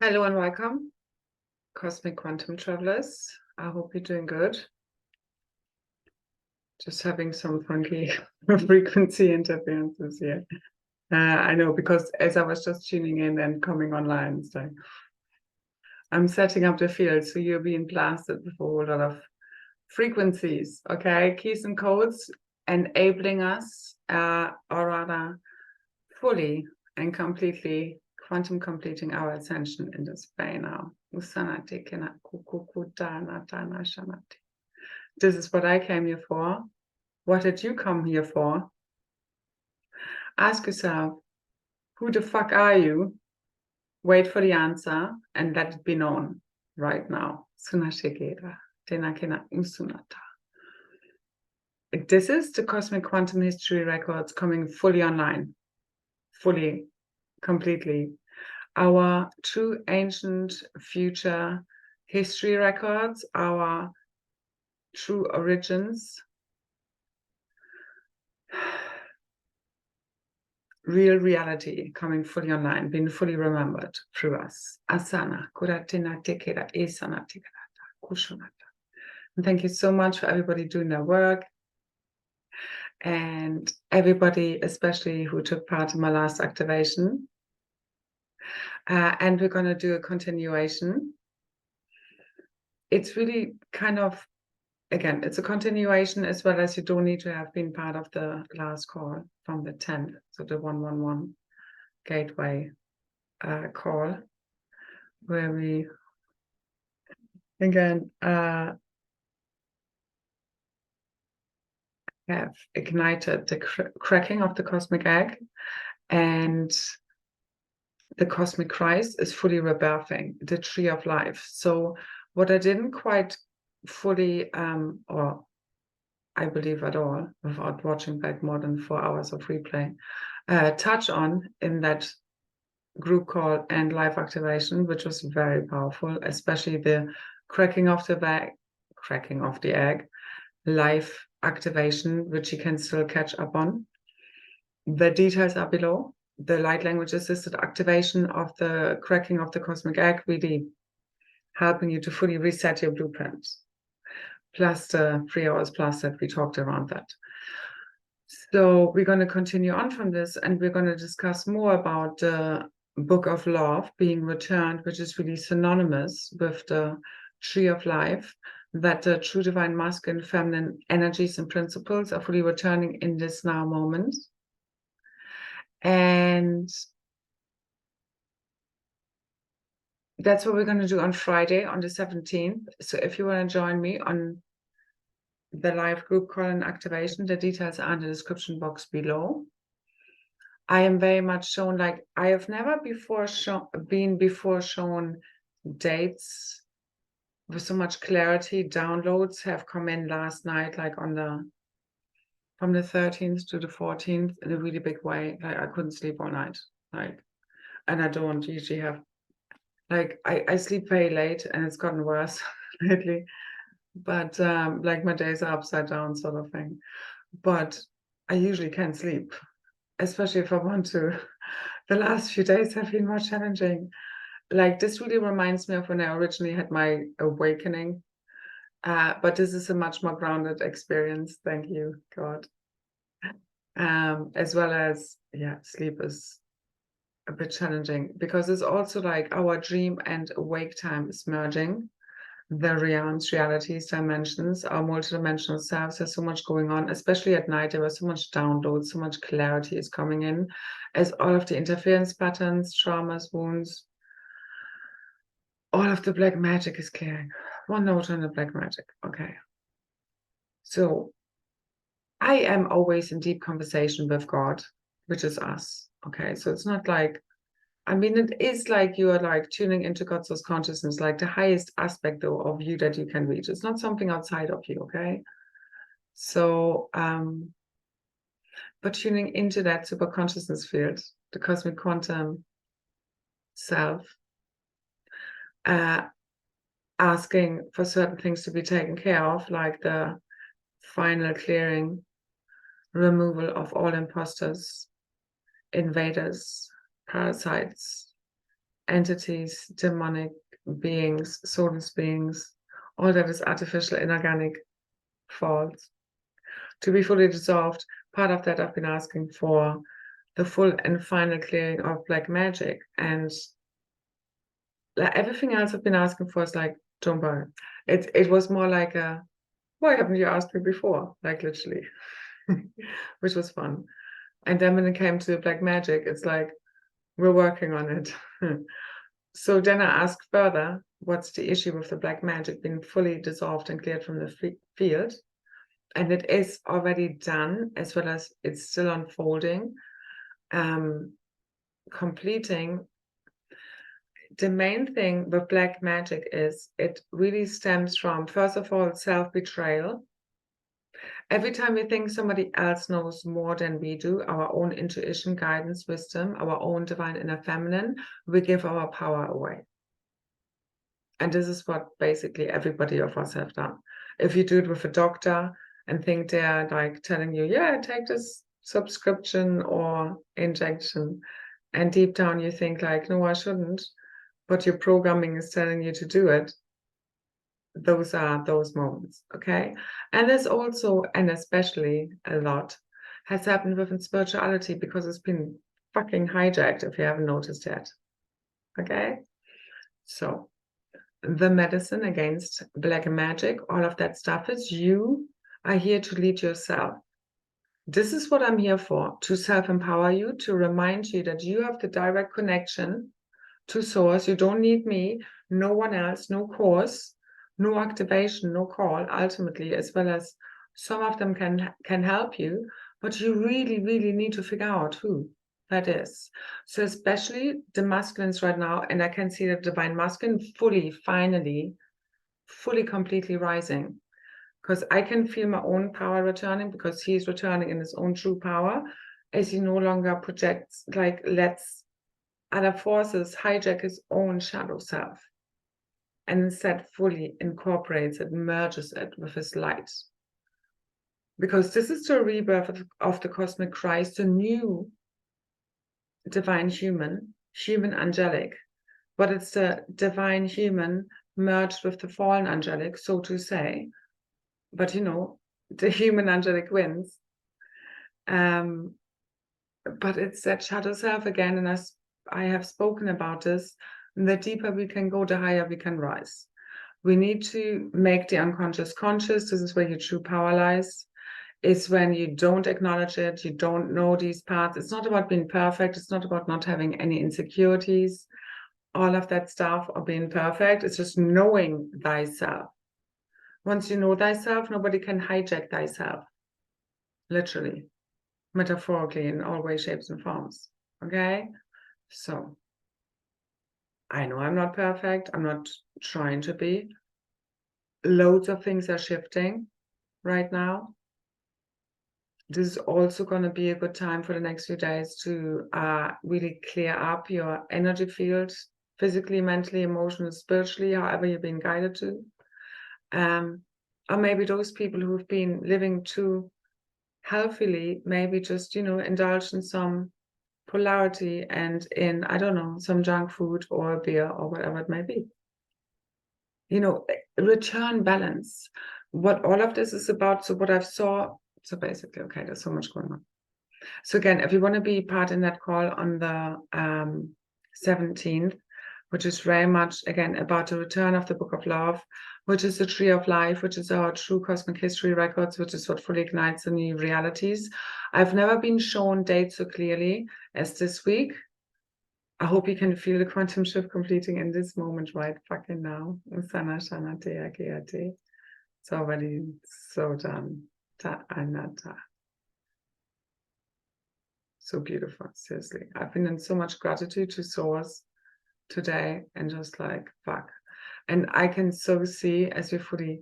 Hello and welcome, Cosmic Quantum Travelers. I hope you're doing good. Just having some funky frequency interferences here. I know, because as I was just tuning in and coming online, it's like I'm setting up the field, so you're being blasted with a whole lot of frequencies, okay? Keys and codes enabling us, or rather fully and completely quantum completing our ascension in this way now. This is what I came here for. What did you come here for? Ask yourself, who the fuck are you? Wait for the answer and let it be known right now. This is the Cosmic Quantum History Records coming fully online, fully, completely. Our true ancient future history records, our true origins, real reality coming fully online, being fully remembered through us. Asana, Kuratina Tekera, Esana Tekerata, Kushunata. And thank you so much for everybody doing their work. And everybody, especially who took part in my last activation. And we're going to do a continuation. It's really kind of, again, it's a continuation, as well as you don't need to have been part of the last call from the 10th, so the 111 gateway call, where we, again, have ignited the cracking of the cosmic egg, and the cosmic Kryst is fully rebirthing the tree of life. So what I didn't quite fully, or I believe at all, without watching back more than 4 hours of replay, touch on in that group call and live activation, which was very powerful, especially the cracking of the egg, live activation, which you can still catch up on. The details are below. The light language assisted activation of the cracking of the cosmic egg, really helping you to fully reset your blueprint, plus the 3 hours plus that we talked around that. So we're going to continue on from this, and we're going to discuss more about the Book of Love being returned, which is really synonymous with the Tree of Life, that the true divine masculine, feminine energies and principles are fully returning in this now moment. And that's what we're going to do on Friday, on the 17th. So if you want to join me on the live group call and activation, the details are in the description box below. I am very much shown, like, I have never before shown dates with so much clarity. Downloads have come in last night, like from the 13th to the 14th, in a really big way. Like, I couldn't sleep all night, like, and I don't usually have, like, I sleep very late, and it's gotten worse lately, but like, my days are upside down sort of thing. But I usually can sleep, especially if I want to. The last few days have been more challenging. Like, this really reminds me of when I originally had my awakening. But this is a much more grounded experience. Thank you, God. As well as, yeah, sleep is a bit challenging, because it's also like our dream and awake time is merging. The realms, realities, dimensions, our multidimensional selves. There's so much going on, especially at night. There was so much download, so much clarity is coming in, as all of the interference patterns, traumas, wounds, all of the black magic is clearing. One note on the black magic. Okay. So I am always in deep conversation with God, which is us. Okay. So it's not like, I mean, it is like you are like tuning into God's consciousness, like the highest aspect, though, of you that you can reach. It's not something outside of you, okay? So, but tuning into that super consciousness field, the cosmic quantum self, asking for certain things to be taken care of, like the final clearing, removal of all imposters, invaders, parasites, entities, demonic beings, soulless beings, all that is artificial, inorganic, false, to be fully dissolved. Part of that I've been asking for the full and final clearing of black magic, and like everything else I've been asking for is like, don't worry. It was more like a, why haven't you asked me before? Like literally, which was fun. And then when it came to black magic, it's like, we're working on it. So then I asked further, what's the issue with the black magic being fully dissolved and cleared from the field? And it is already done, as well as it's still unfolding, completing. The main thing with black magic is it really stems from, first of all, self-betrayal. Every time we think somebody else knows more than we do, our own intuition, guidance, wisdom, our own divine inner feminine, we give our power away. And this is what basically everybody of us have done. If you do it with a doctor and think they're like telling you, yeah, take this subscription or injection, and deep down you think like, no, I shouldn't, but your programming is telling you to do it. Those are those moments, okay? And there's also, and especially a lot, has happened within spirituality because it's been fucking hijacked, if you haven't noticed yet, okay? So the medicine against black magic, all of that stuff is you are here to lead yourself. This is what I'm here for, to self-empower you, to remind you that you have the direct connection to source. You don't need me, no one else, no course, no activation, no call, ultimately, as well as some of them can help you, but you really, really need to figure out who that is. So especially the masculines right now, and I can see the divine masculine finally, completely rising, because I can feel my own power returning, because he's returning in his own true power, as he no longer projects, like lets other forces hijack his own shadow self, and instead fully incorporates it, merges it with his light. Because this is the rebirth of the cosmic Christ, the new divine human angelic, but it's the divine human merged with the fallen angelic, so to say. But you know, the human angelic wins. But it's that shadow self again, and I have spoken about this. The deeper we can go, the higher we can rise. We need to make the unconscious conscious. This is where your true power lies. It's when you don't acknowledge it, you don't know these parts. It's not about being perfect. It's not about not having any insecurities, all of that stuff, or being perfect. It's just knowing thyself. Once you know thyself, nobody can hijack thyself. Literally, metaphorically, in all ways, shapes, and forms. Okay? So, I know I'm not perfect. I'm not trying to be. Loads of things are shifting right now. This is also going to be a good time for the next few days to really clear up your energy field, physically, mentally, emotionally, spiritually, however you're being guided to. Or maybe those people who've been living too healthily, maybe just, you know, indulge in some polarity and in, I don't know, some junk food or beer or whatever it may be. You know, return balance. What all of this is about, so what I've saw, so basically, okay, there's so much going on. So again, if you want to be part in that call on the 17th, which is very much, again, about the return of the Book of Love, which is the Tree of Life, which is our true cosmic history records, which is what fully ignites the new realities. I've never been shown dates so clearly as this week. I hope you can feel the quantum shift completing in this moment right fucking now. It's already so done. So beautiful, seriously. I've been in so much gratitude to Source today, and just like, fuck. And I can so see, as we fully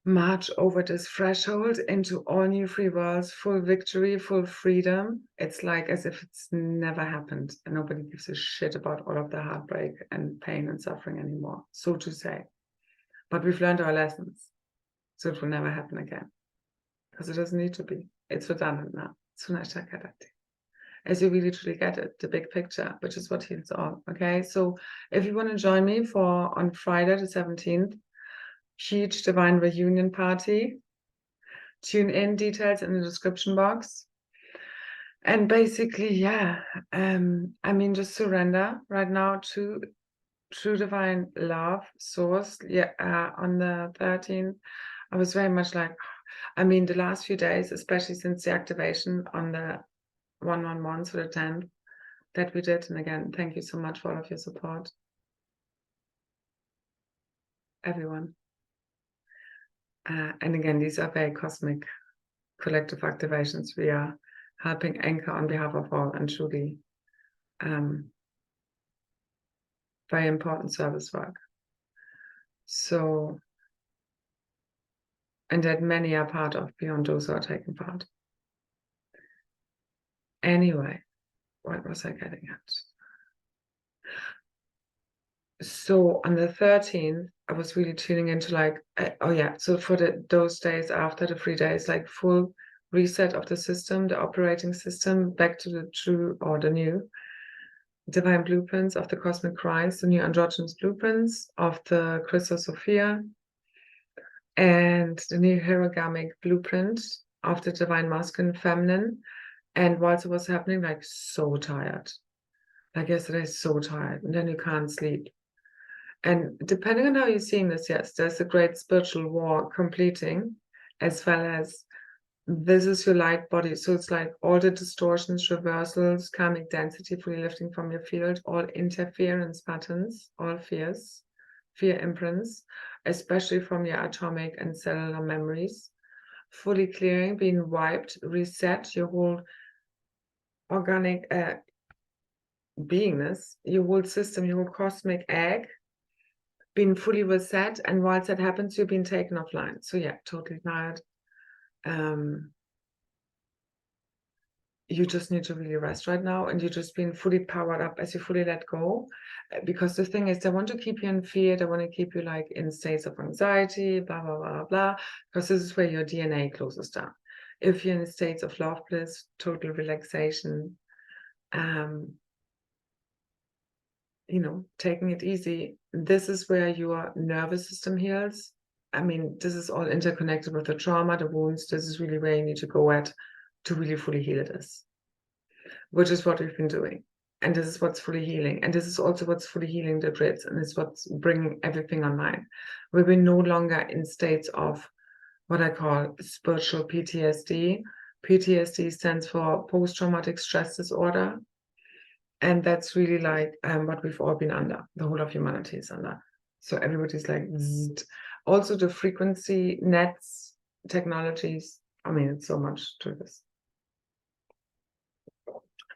march over this threshold into all new free worlds, full victory, full freedom. It's like as if it's never happened, and nobody gives a shit about all of the heartbreak and pain and suffering anymore, so to say. But we've learned our lessons, so it will never happen again, because it doesn't need to be. It's redundant now. as you really truly get it, the big picture, which is what heals all. Okay, so if you want to join me for on Friday the 17th, huge divine reunion party, tune in, details in the description box. And basically, yeah, I mean, just surrender right now to true divine love source. Yeah, on the 13th, I was very much like, I mean, the last few days, especially since the activation on the 111, so the 10th that we did. And again, thank you so much for all of your support, everyone. And again, these are very cosmic collective activations. We are helping anchor on behalf of all, and truly very important service work. So, and that many are part of beyond those who are taking part. Anyway, what was I getting at? So on the 13th, I was really tuning into like, oh yeah, so for those days after the 3 days, like full reset of the system, the operating system, back to the true or the new divine blueprints of the cosmic Christ, the new androgynous blueprints of the Crystal Sophia, and the new hierogamic blueprint of the divine masculine feminine. And whilst it was happening, like so tired. Like yesterday, so tired, and then you can't sleep. And depending on how you're seeing this, yes, there's a great spiritual war completing, as well as this is your light body. So it's like all the distortions, reversals, karmic density fully lifting from your field, all interference patterns, all fears, fear imprints, especially from your atomic and cellular memories, fully clearing, being wiped, reset your whole organic beingness, your whole system, your whole cosmic egg, being fully reset. And whilst that happens, you've been taken offline. So yeah, totally tired. You just need to really rest right now, and you're just being fully powered up as you fully let go. Because the thing is, they want to keep you in fear, they want to keep you like in states of anxiety, blah blah blah blah, because this is where your DNA closes down. If you're in states of love, bliss, total relaxation, you know, taking it easy, this is where your nervous system heals. I mean, this is all interconnected with the trauma, the wounds. This is really where you need to go at to really fully heal this, which is what we've been doing. And this is what's fully healing. And this is also what's fully healing the grids, and it's what's bringing everything online. Where we're no longer in states of what I call spiritual PTSD. PTSD stands for post-traumatic stress disorder. And that's really like what we've all been under, the whole of humanity is under. So everybody's like, zzz. Also the frequency nets, technologies. I mean, it's so much to this.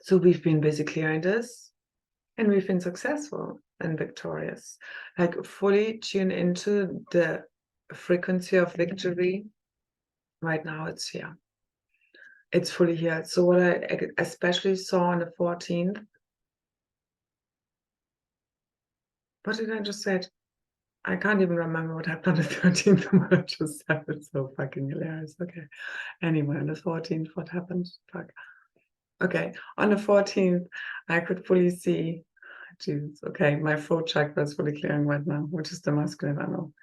So we've been busy clearing this, and we've been successful and victorious. Like fully tune into the frequency of victory. Right now it's here. It's fully here. So what I especially saw on the 14th, what did I just say? I can't even remember what happened on the 13th. What I just said, it's so fucking hilarious. Okay. Anyway, on the 14th, what happened? Fuck. Okay. On the 14th, I could fully see, Jesus. Okay, my throat chakra is fully clearing right now, which is the masculine, I know.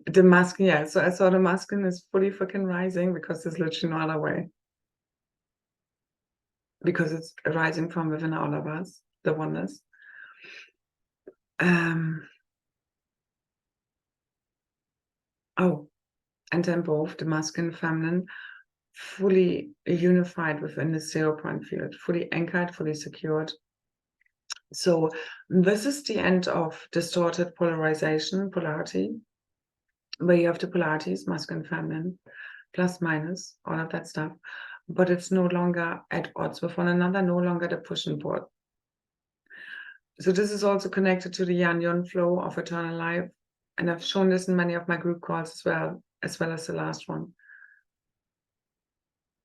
The masculine, yeah. So I saw the masculine is fully freaking rising, because there's literally no other way. Because it's rising from within all of us, the oneness. Oh, and then both the masculine and feminine fully unified within the 0 point field, fully anchored, fully secured. So this is the end of distorted polarization, polarity, where you have the polarities, masculine, feminine, plus, minus, all of that stuff. But it's no longer at odds with one another, no longer the push and pull. So this is also connected to the Yan-Yon flow of eternal life. And I've shown this in many of my group calls as well as the last one.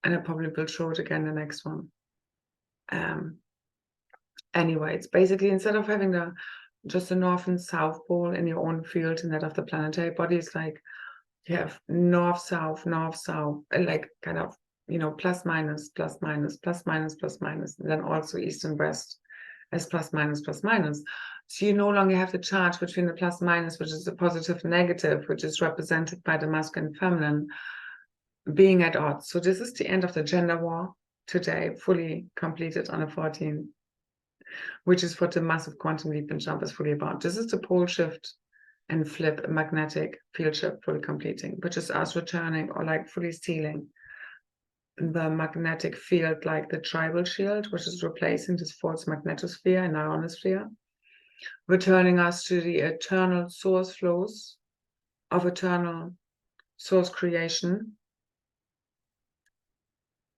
And I probably will show it again the next one. Anyway, it's basically, instead of having just the north and south pole in your own field and that of the planetary body, it's like you have north, south, and like kind of you know, plus minus, plus minus, plus minus, plus minus, and then also east and west as plus minus, plus minus. So you no longer have the charge between the plus minus, which is the positive and negative, which is represented by the masculine and feminine, being at odds. So this is the end of the gender war today, fully completed on the 14th, which is what the massive quantum leap and jump is fully about. This is the pole shift and flip, magnetic field shift fully completing, which is us returning or like fully sealing the magnetic field, like the tribal shield, which is replacing this false magnetosphere and ionosphere, returning us to the eternal source flows of eternal source creation.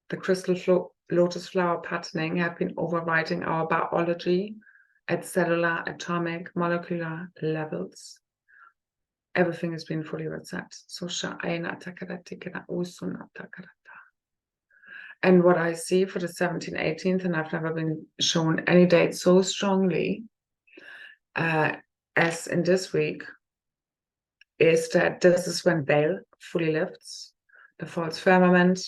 The crystal lotus flower patterning have been overriding our biology at cellular, atomic, molecular levels. Everything has been fully reset. So and what I see for the 17th, 18th, and I've never been shown any date so strongly as in this week, is that this is when veil fully lifts, the false firmament.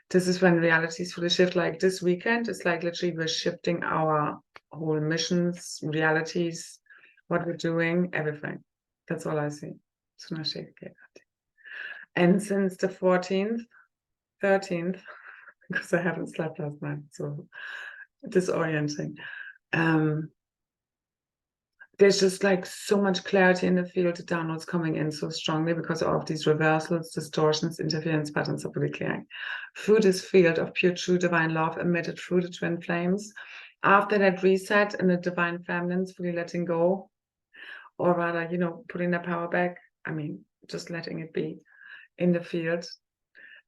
This is when realities fully shift. Like this weekend, it's like literally we're shifting our whole missions, realities, what we're doing, everything. That's all I see. And since the 14th, 13th, because I haven't slept last night, so disorienting. There's just like so much clarity in the field, the downloads coming in so strongly because of these reversals, distortions, interference patterns are really clearing. Through this field of pure true divine love emitted through the twin flames, after that reset in the divine feminines, fully letting go, or rather, you know, putting the power back, I mean, just letting it be in the field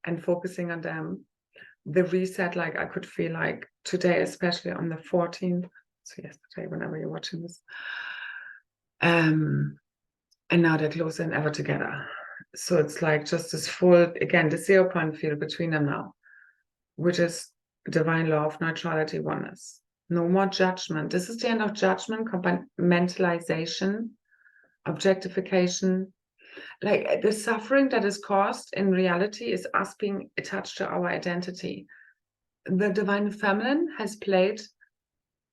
and focusing on them. The reset, like I could feel like today, especially on the 14th, so yesterday, whenever you're watching this, and now they're closer than ever together. So it's like just this full, again, the 0 point field between them now, which is divine love, neutrality, oneness. No more judgment. This is the end of judgment, compartmentalization, objectification. Like the suffering that is caused in reality is us being attached to our identity. The divine feminine has played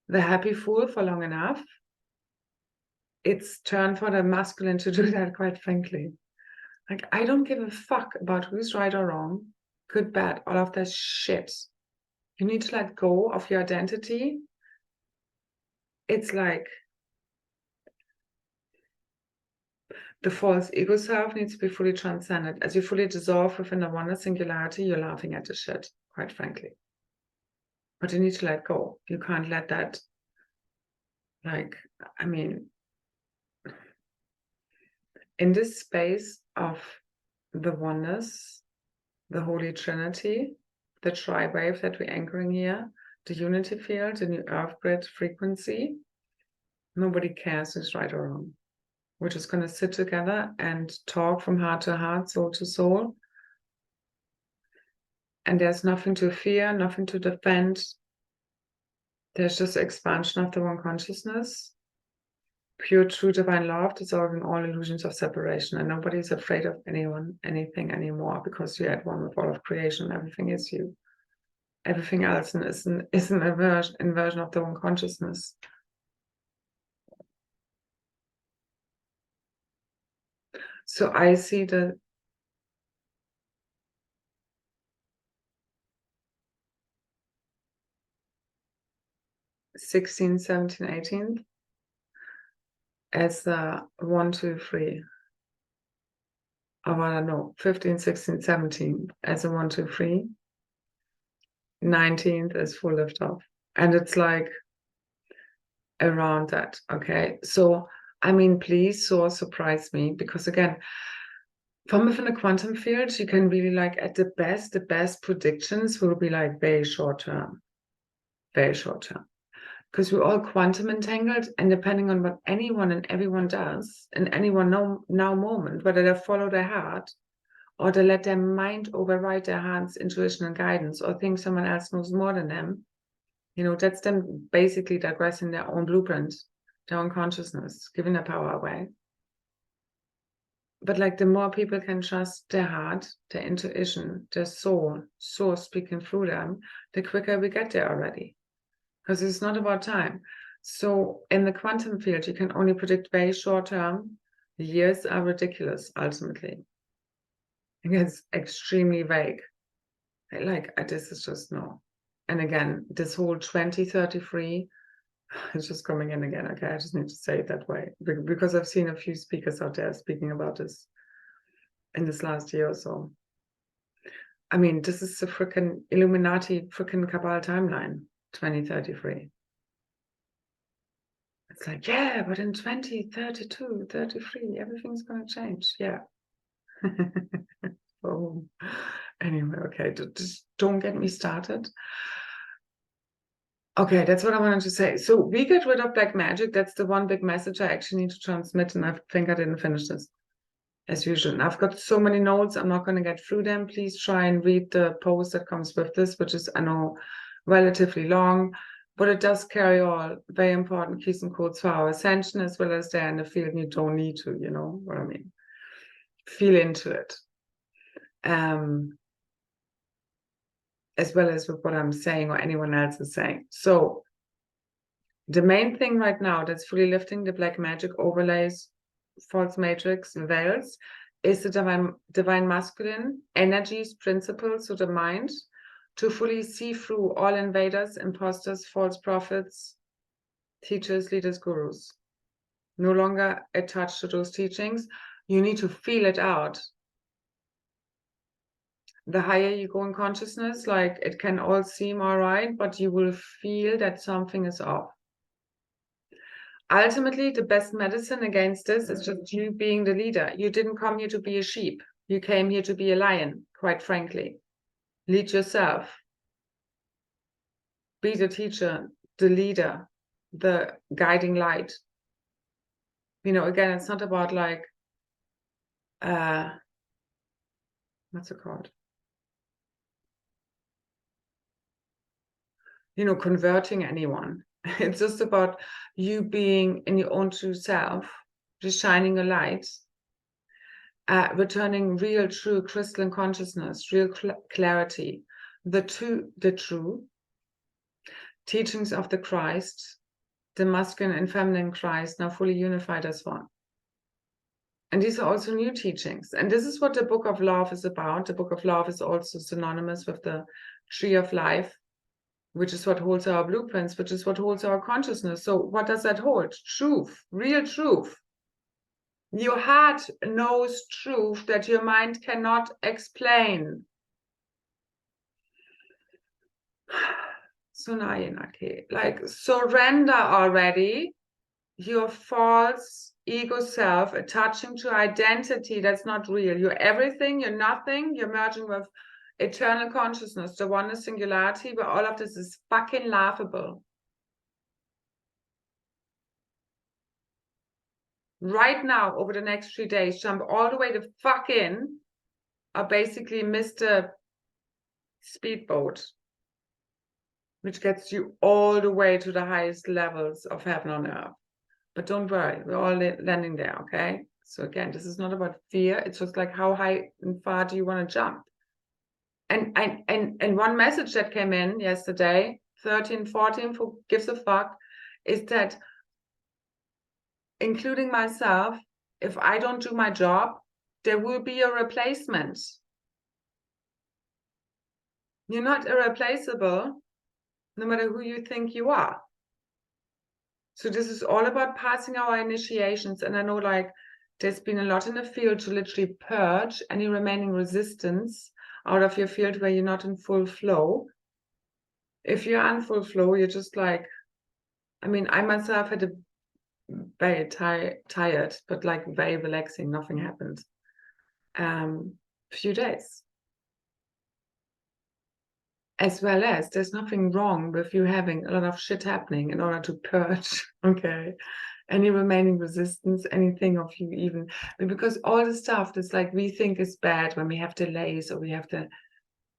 the happy fool for long enough. It's turn for the masculine to do that, quite frankly. Like, I don't give a fuck about who's right or wrong, good, bad, all of that shit. You need to let go of your identity. It's like the false ego self needs to be fully transcended. As you fully dissolve within the oneness singularity, you're laughing at the shit, quite frankly. But you need to let go. You can't let that, like, I mean, in this space of the oneness, the Holy Trinity, the tri-wave that we're anchoring here, the unity field, the new earth grid frequency, nobody cares who's right or wrong. We're just going to sit together and talk from heart to heart, soul to soul. And there's nothing to fear, nothing to defend. There's just expansion of the one consciousness, pure, true, divine love, dissolving all illusions of separation. And nobody's afraid of anyone, anything anymore, because you're at one with all of creation. Everything is you. Everything else is an inversion of the one consciousness. So I see the '16th, '17th, '18th as the 1, 2, 3. Oh, I don't know, 15, 16, 17 as a 1, 2, 3. 19th is full lift off. And it's like around that. Okay. So, I mean, please surprise me, because again, from within the quantum field, you can really like at the best predictions will be like very short term. Very short term. Because we're all quantum entangled, and depending on what anyone and everyone does in any one now moment, whether they follow their heart or they let their mind override their heart's intuition and guidance, or think someone else knows more than them, you know, that's them basically digressing their own blueprint, their own consciousness, giving their power away. But like the more people can trust their heart, their intuition, their soul speaking through them, the quicker we get there already. Because it's not about time. So in the quantum field, you can only predict very short term. The years are ridiculous, ultimately. And it's extremely vague. Like, this is just no. And again, this whole 2033, it's just coming in again. Okay, I just need to say it that way. Because I've seen a few speakers out there speaking about this in this last year or so. I mean, this is the freaking Illuminati, freaking Cabal timeline, 2033. It's like, yeah, but in 2032, 33, everything's going to change. Yeah. Oh, anyway, okay, just don't get me started. Okay, that's what I wanted to say. So we get rid of black magic. That's the one big message I actually need to transmit, and I think I didn't finish this, as usual. And I've got so many notes, I'm not going to get through them. Please try and read the post that comes with this, which is, I know, relatively long, but it does carry all very important keys and codes for our ascension, as well as there in the field, and you don't need to, you know what I mean? Feel into it. As well as with what I'm saying or anyone else is saying. So the main thing right now that's fully lifting the black magic overlays, false matrix, veils, is the divine masculine energies, principles, so the mind, to fully see through all invaders, imposters, false prophets, teachers, leaders, gurus. No longer attached to those teachings. You need to feel it out. The higher you go in consciousness, like it can all seem all right, but you will feel that something is off. Ultimately, the best medicine against this is just you being the leader. You didn't come here to be a sheep. You came here to be a lion, quite frankly. Lead yourself. Be the teacher, the leader, the guiding light. You know, again, it's not about like, what's it called? You know, converting anyone. It's just about you being in your own true self, just shining a light, returning real, true crystalline consciousness, real clarity, the true teachings of the Christ, the masculine and feminine Christ, now fully unified as one. And these are also new teachings. And this is what the Book of Love is about. The Book of Love is also synonymous with the Tree of Life, which is what holds our blueprints, which is what holds our consciousness. So what does that hold? Truth, real truth. Your heart knows truth that your mind cannot explain. Sunayinake, like surrender already your false ego self, attaching to identity that's not real. You're everything, you're nothing, you're merging with eternal consciousness, the oneness singularity, but all of this is fucking laughable. Right now, over the next 3 days, jump all the way the fuck in, or basically miss the speedboat, which gets you all the way to the highest levels of heaven on earth. But don't worry, we're all landing there, okay? So again, this is not about fear. It's just like, how high and far do you want to jump? And one message that came in yesterday, 13, 14, who gives a fuck, is that, including myself, if I don't do my job, there will be a replacement. You're not irreplaceable, no matter who you think you are. So this is all about passing our initiations. And I know, like, there's been a lot in the field to literally purge any remaining resistance out of your field where you're not in full flow. If you're in full flow, you're just like, I mean, I myself had a very tired, but like very relaxing, nothing happened, few days. As well as there's nothing wrong with you having a lot of shit happening in order to purge, okay? Any remaining resistance, anything of you even, because all the stuff that's like we think is bad when we have delays or we have the,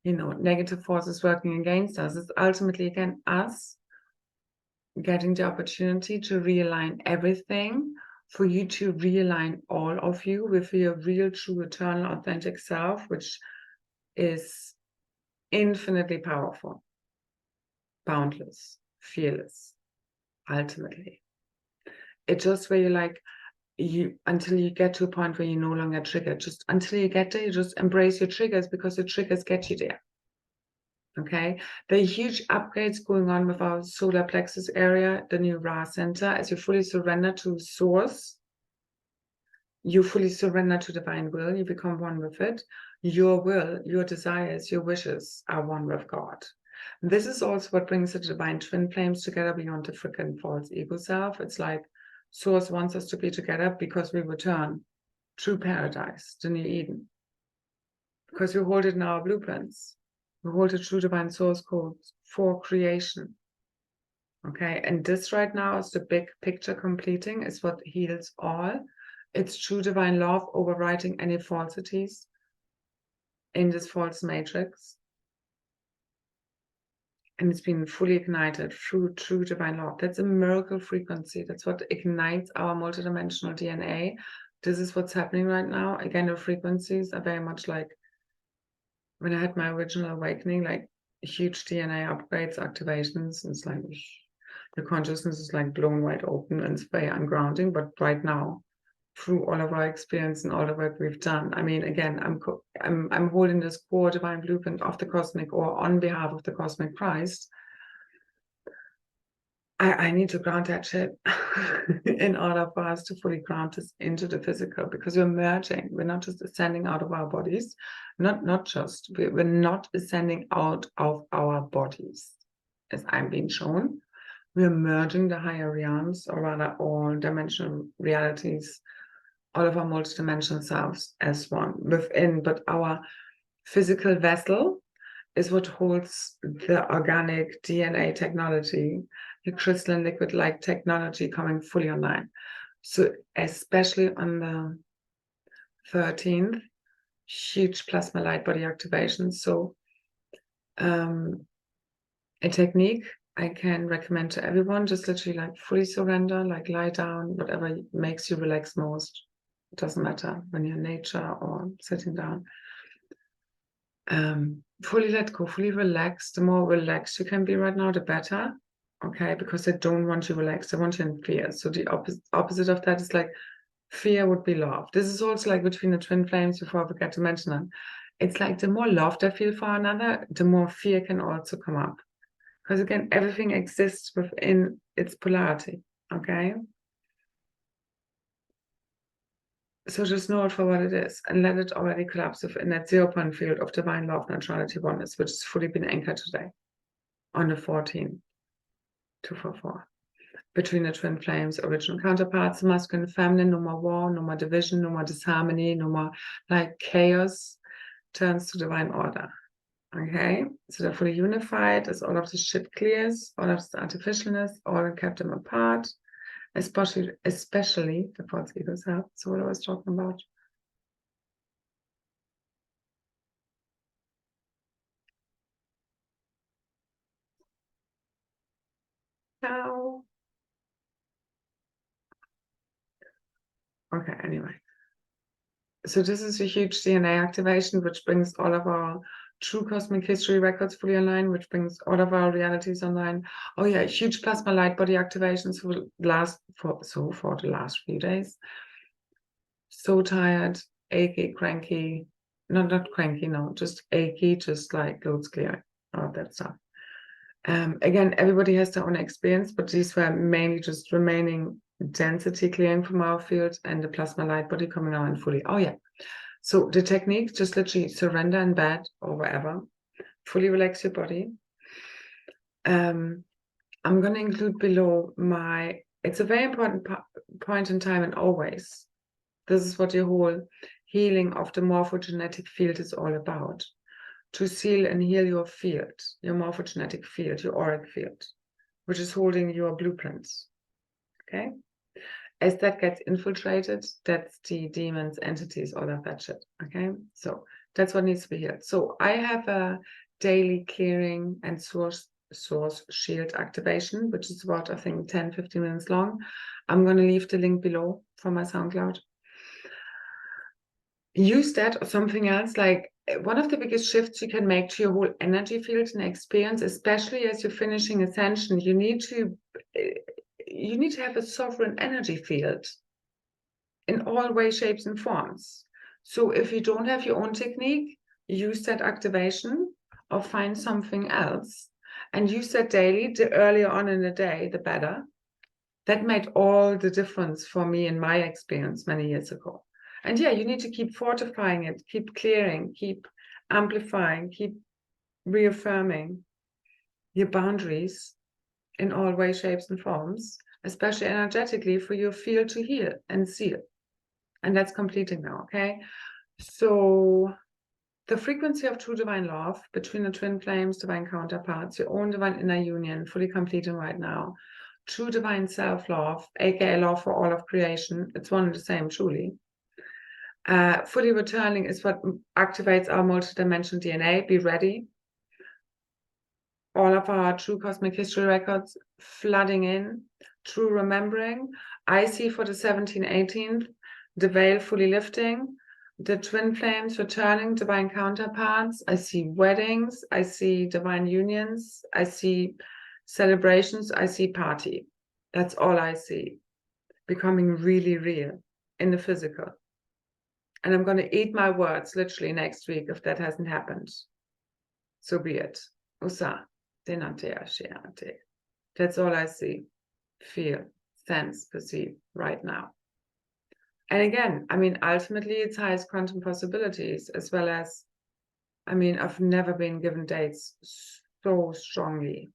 you know, negative forces working against us, it's ultimately, again, us getting the opportunity to realign everything for you to realign all of you with your real, true, eternal, authentic self, which is infinitely powerful, boundless, fearless, ultimately. It's just where you're like, until you get to a point where you're no longer triggered, just until you get there, you just embrace your triggers, because the triggers get you there. Okay, there are huge upgrades going on with our solar plexus area, the new Ra center. As you fully surrender to source, you fully surrender to divine will, you become one with it. Your will, your desires, your wishes are one with God. This is also what brings the divine twin flames together beyond the freaking false ego self. It's like source wants us to be together because we return true paradise, the new Eden, because we hold it in our blueprints. We hold the true divine source code for creation. Okay, and this right now is the big picture completing, is what heals all. It's true divine love overwriting any falsities in this false matrix. And it's been fully ignited through true divine love. That's a miracle frequency. That's what ignites our multidimensional DNA. This is what's happening right now. Again, the frequencies are very much like when I had my original awakening, like huge DNA upgrades, activations. It's like the consciousness is like blown wide open, and it's very ungrounding. But right now, through all of our experience and all the work we've done, I mean, again, I'm holding this core divine blueprint of the cosmic, or on behalf of the cosmic Christ. I need to ground that shit in order for us to fully ground this into the physical, because we're merging. We're not just ascending out of our bodies, we're not ascending out of our bodies, as I'm being shown. We're merging the higher realms, or rather all dimensional realities, all of our multidimensional selves as one within, but our physical vessel is what holds the organic DNA technology, the crystalline liquid light technology coming fully online. So especially on the 13th, huge plasma light body activation. So a technique I can recommend to everyone, just literally like fully surrender, like lie down, whatever makes you relax most. It doesn't matter when you're in nature or sitting down. Fully let go, fully relax. The more relaxed you can be right now, the better. Okay, because they don't want you relaxed, they want you in fear. So the opposite of that is like fear would be love. This is also like between the twin flames, before I forget to mention that. It's like the more love they feel for another, the more fear can also come up. Because again, everything exists within its polarity. Okay. So just know it for what it is, and let it already collapse within that 0-point field of divine love, neutrality, oneness, which has fully been anchored today on the 14th, 244. Between the twin flames, original counterparts, masculine and feminine, no more war, no more division, no more disharmony, no more like chaos, turns to divine order. Okay, so they're fully unified as all of the shit clears, all of the artificialness, all kept them apart. Especially the false ego self. So what I was talking about. Now. Okay, anyway. So this is a huge DNA activation, which brings all of our true cosmic history records fully online, which brings all of our realities online. Oh yeah, huge plasma light body activations for the last few days. So tired, achy, cranky, not cranky, no, just achy, just like loads clear, all of that stuff. Again, everybody has their own experience, but these were mainly just remaining density clearing from our field and the plasma light body coming on fully. Oh yeah. So the technique, just literally surrender in bed or wherever, fully relax your body. I'm going to include below it's a very important point in time, and always. This is what your whole healing of the morphogenetic field is all about. To seal and heal your field, your morphogenetic field, your auric field, which is holding your blueprints. Okay? As that gets infiltrated, that's the demons, entities, all of that shit. Okay? So that's what needs to be healed. So I have a daily clearing and source source shield activation, which is about, I think, 10-15 minutes long. I'm going to leave the link below for my SoundCloud. Use that or something else. Like, one of the biggest shifts you can make to your whole energy field and experience, especially as you're finishing ascension, you need to have a sovereign energy field in all ways, shapes, and forms. So if you don't have your own technique, use that activation or find something else and use that daily. The earlier on in the day, the better. That made all the difference for me in my experience many years ago. And yeah, you need to keep fortifying it, keep clearing, keep amplifying, keep reaffirming your boundaries in all ways, shapes, and forms, especially energetically, for your field to heal and seal. And that's completing now, okay? So the frequency of true divine love between the twin flames, divine counterparts, your own divine inner union, fully completing right now. True divine self-love, aka love for all of creation. It's one and the same, truly. Fully returning is what activates our multidimensional DNA. Be ready. All of our true cosmic history records flooding in. True remembering. I see for the 17th, 18th, the veil fully lifting. The twin flames returning, divine counterparts. I see weddings. I see divine unions. I see celebrations. I see party. That's all I see. Becoming really real in the physical. And I'm going to eat my words literally next week if that hasn't happened. So be it. Usa, denante, asheante. That's all I see, feel, sense, perceive right now. And again, I mean, ultimately, it's highest quantum possibilities, as well as, I mean, I've never been given dates so strongly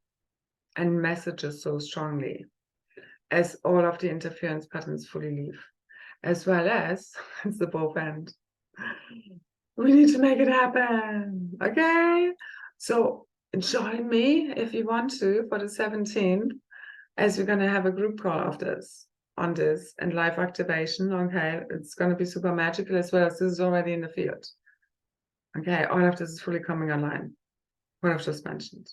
and messages so strongly as all of the interference patterns fully leave. As well as, it's the both end. We need to make it happen, okay? So join me if you want to for the 17th, as we're going to have a group call of this, on this, and live activation, okay? It's going to be super magical, as well as this is already in the field. Okay, all of this is fully coming online, what I've just mentioned.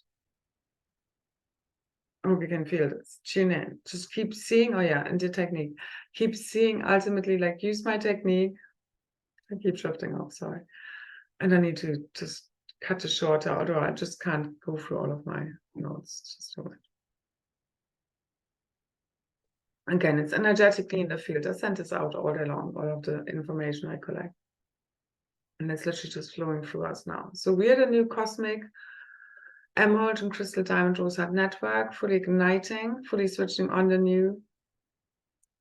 Oh, we can feel this. Tune in. Just keep seeing. Oh, yeah, and the technique. Keep seeing, ultimately, like, use my technique. I keep shifting off, sorry. And I need to just cut it shorter, although I just can't go through all of my notes. Just do it. Again, it's energetically in the field. I send this out all day long, all of the information I collect. And it's literally just flowing through us now. So we are the new cosmic Emerald and Crystal Diamond Rosette network, fully igniting, fully switching on the new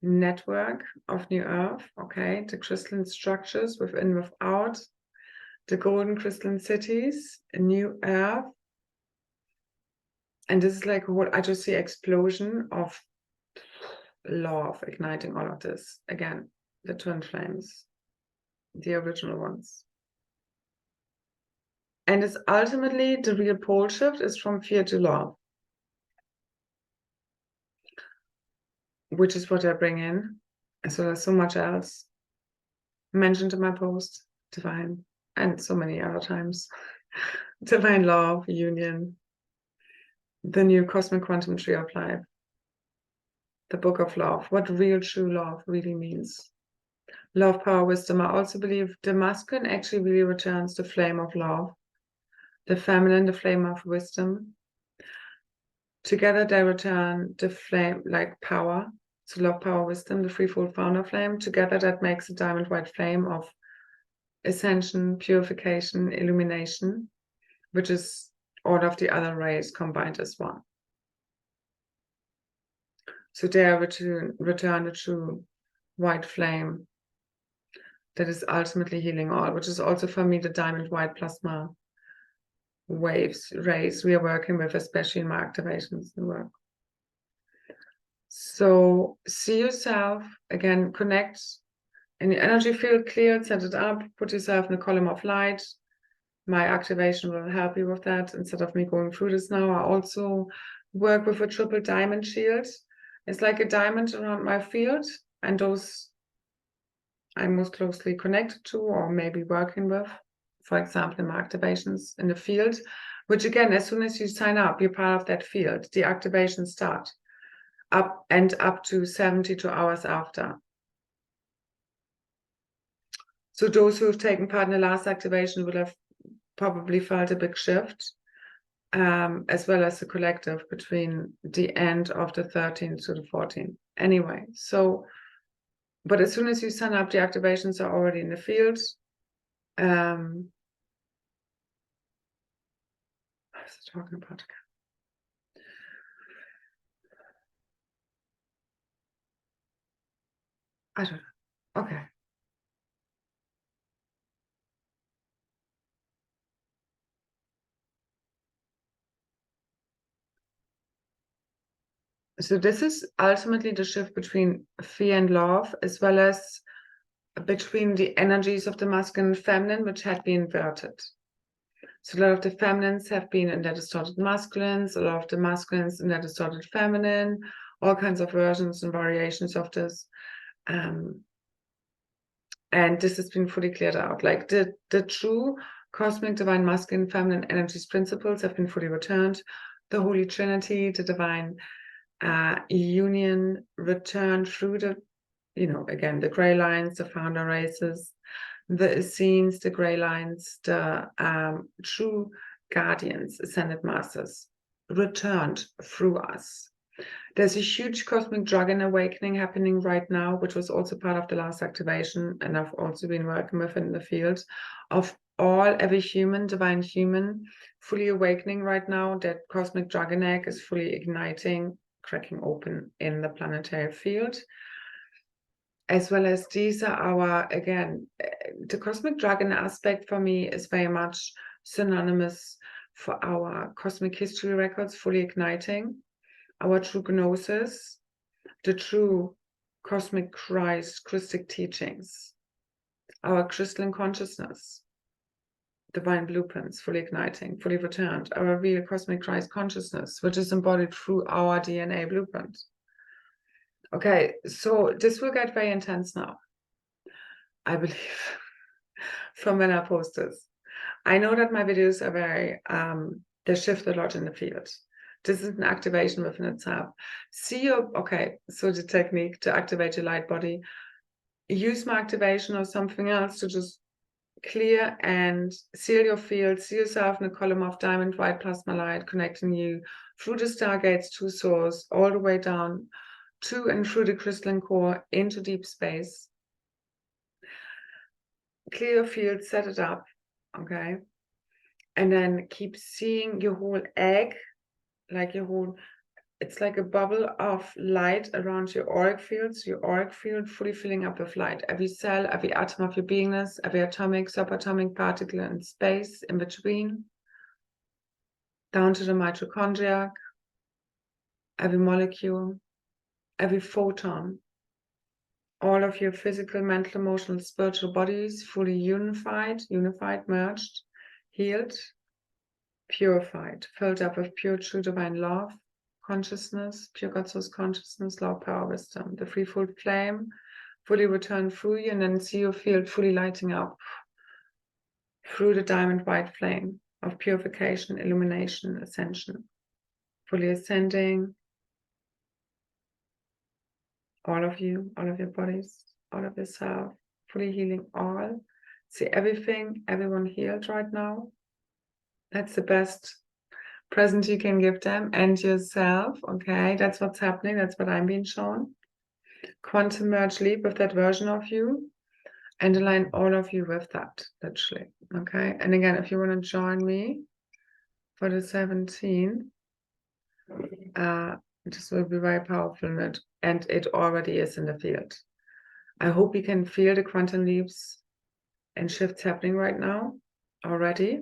network of New Earth, okay? The crystalline structures within, without, the golden crystalline cities, a new Earth. And this is like what I just see explosion of love igniting all of this. Again, the twin flames, the original ones. And it's ultimately the real pole shift is from fear to love, which is what I bring in. And so there's so much else mentioned in my post, divine, and so many other times. Divine love, union, the new cosmic quantum tree of life, the book of love, what real true love really means. Love, power, wisdom. I also believe the masculine actually really returns the flame of love, the feminine, the flame of wisdom. Together they return the flame, like power. So love, power, wisdom, the threefold founder flame. Together that makes a diamond white flame of ascension, purification, illumination, which is all of the other rays combined as one. So they return the true white flame that is ultimately healing all, which is also for me the diamond white plasma waves, rays we are working with, especially in my activations and work. So see yourself, again, connect in the energy field, clear it, set it up, put yourself in a column of light. My activation will help you with that. Instead of me going through this now, I also work with a triple diamond shield. It's like a diamond around my field, and those I'm most closely connected to or maybe working with, for example, in my activations in the field, which again, as soon as you sign up, you're part of that field. The activations start up to 72 hours after. So those who have taken part in the last activation will have probably felt a big shift, as well as the collective between the end of the 13th to the 14th. Anyway, so, but as soon as you sign up, the activations are already in the field. What was I talking about again? I don't know. Okay. So this is ultimately the shift between fear and love, as well as between the energies of the masculine and feminine, which had been inverted. So a lot of the feminines have been in their distorted masculines, a lot of the masculines in their distorted feminine, all kinds of versions and variations of this. And this has been fully cleared out. Like the true cosmic divine masculine feminine energies principles have been fully returned. The Holy Trinity, the divine union returned through the, again, the gray lines, the founder races, the Essenes, the gray lines, the true guardians, ascended masters, returned through us. There's a huge cosmic dragon awakening happening right now, which was also part of the last activation, and I've also been working with in the field of every human, divine human, fully awakening right now. That cosmic dragon egg is fully igniting, cracking open in the planetary field. As well as these are our, again, the cosmic dragon aspect for me is very much synonymous for our cosmic history records fully igniting, our true gnosis, the true cosmic Christ, Christic teachings, our crystalline consciousness, divine blueprints fully igniting, fully returned, our real cosmic Christ consciousness, which is embodied through our DNA blueprint. Okay, so this will get very intense now, I believe, from when I post this. I know that my videos are very, they shift a lot in the field. This is an activation within itself. Okay, so the technique to activate your light body, use my activation or something else to just clear and seal your field, see yourself in a column of diamond white plasma light connecting you through the stargates to source, all the way down to and through the crystalline core into deep space. Clear your field, set it up, okay? And then keep seeing your whole egg, like your whole, it's like a bubble of light around your auric field. So your auric field fully filling up with light. Every cell, every atom of your beingness, every atomic, subatomic particle in space in between, down to the mitochondria, every molecule, every photon, all of your physical, mental, emotional, spiritual bodies fully unified, merged, healed, purified, filled up with pure, true divine love, consciousness, pure God source consciousness, love, power, wisdom, the threefold flame fully return through you, and then see your field fully lighting up through the diamond white flame of purification, illumination, ascension, fully ascending all of you, all of your bodies, all of yourself, fully healing all. See everything, everyone healed right now. That's the best present you can give them and yourself. Okay, that's what's happening. That's what I'm being shown. Quantum merge leap with that version of you and align all of you with that, literally. Okay, and again, if you want to join me for the 17th, this will be very powerful, and it already is in the field. I hope you can feel the quantum leaps and shifts happening right now already,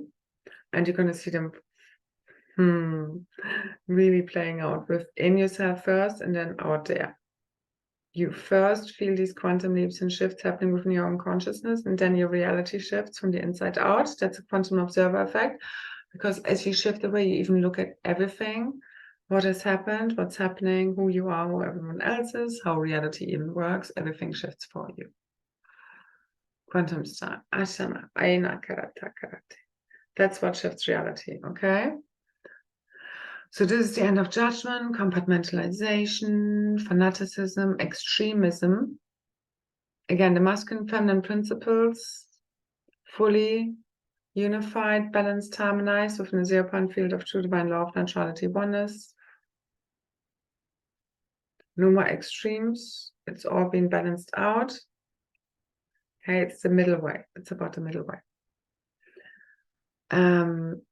and you're going to see them really playing out within yourself first and then out there. You first feel these quantum leaps and shifts happening within your own consciousness, and then your reality shifts from the inside out. That's a quantum observer effect, because as you shift the way you even look at everything, what has happened, what's happening, who you are, who everyone else is, how reality even works, everything shifts for you. Quantum star, Ashana, Aina Karata Karate. That's what shifts reality, okay? So this is the end of judgment, compartmentalization, fanaticism, extremism. Again, the masculine feminine principles, fully unified, balanced, harmonized within a 0-point field of true divine love, neutrality, oneness. No more extremes. It's all been balanced out. Okay, it's the middle way. It's about the middle way. And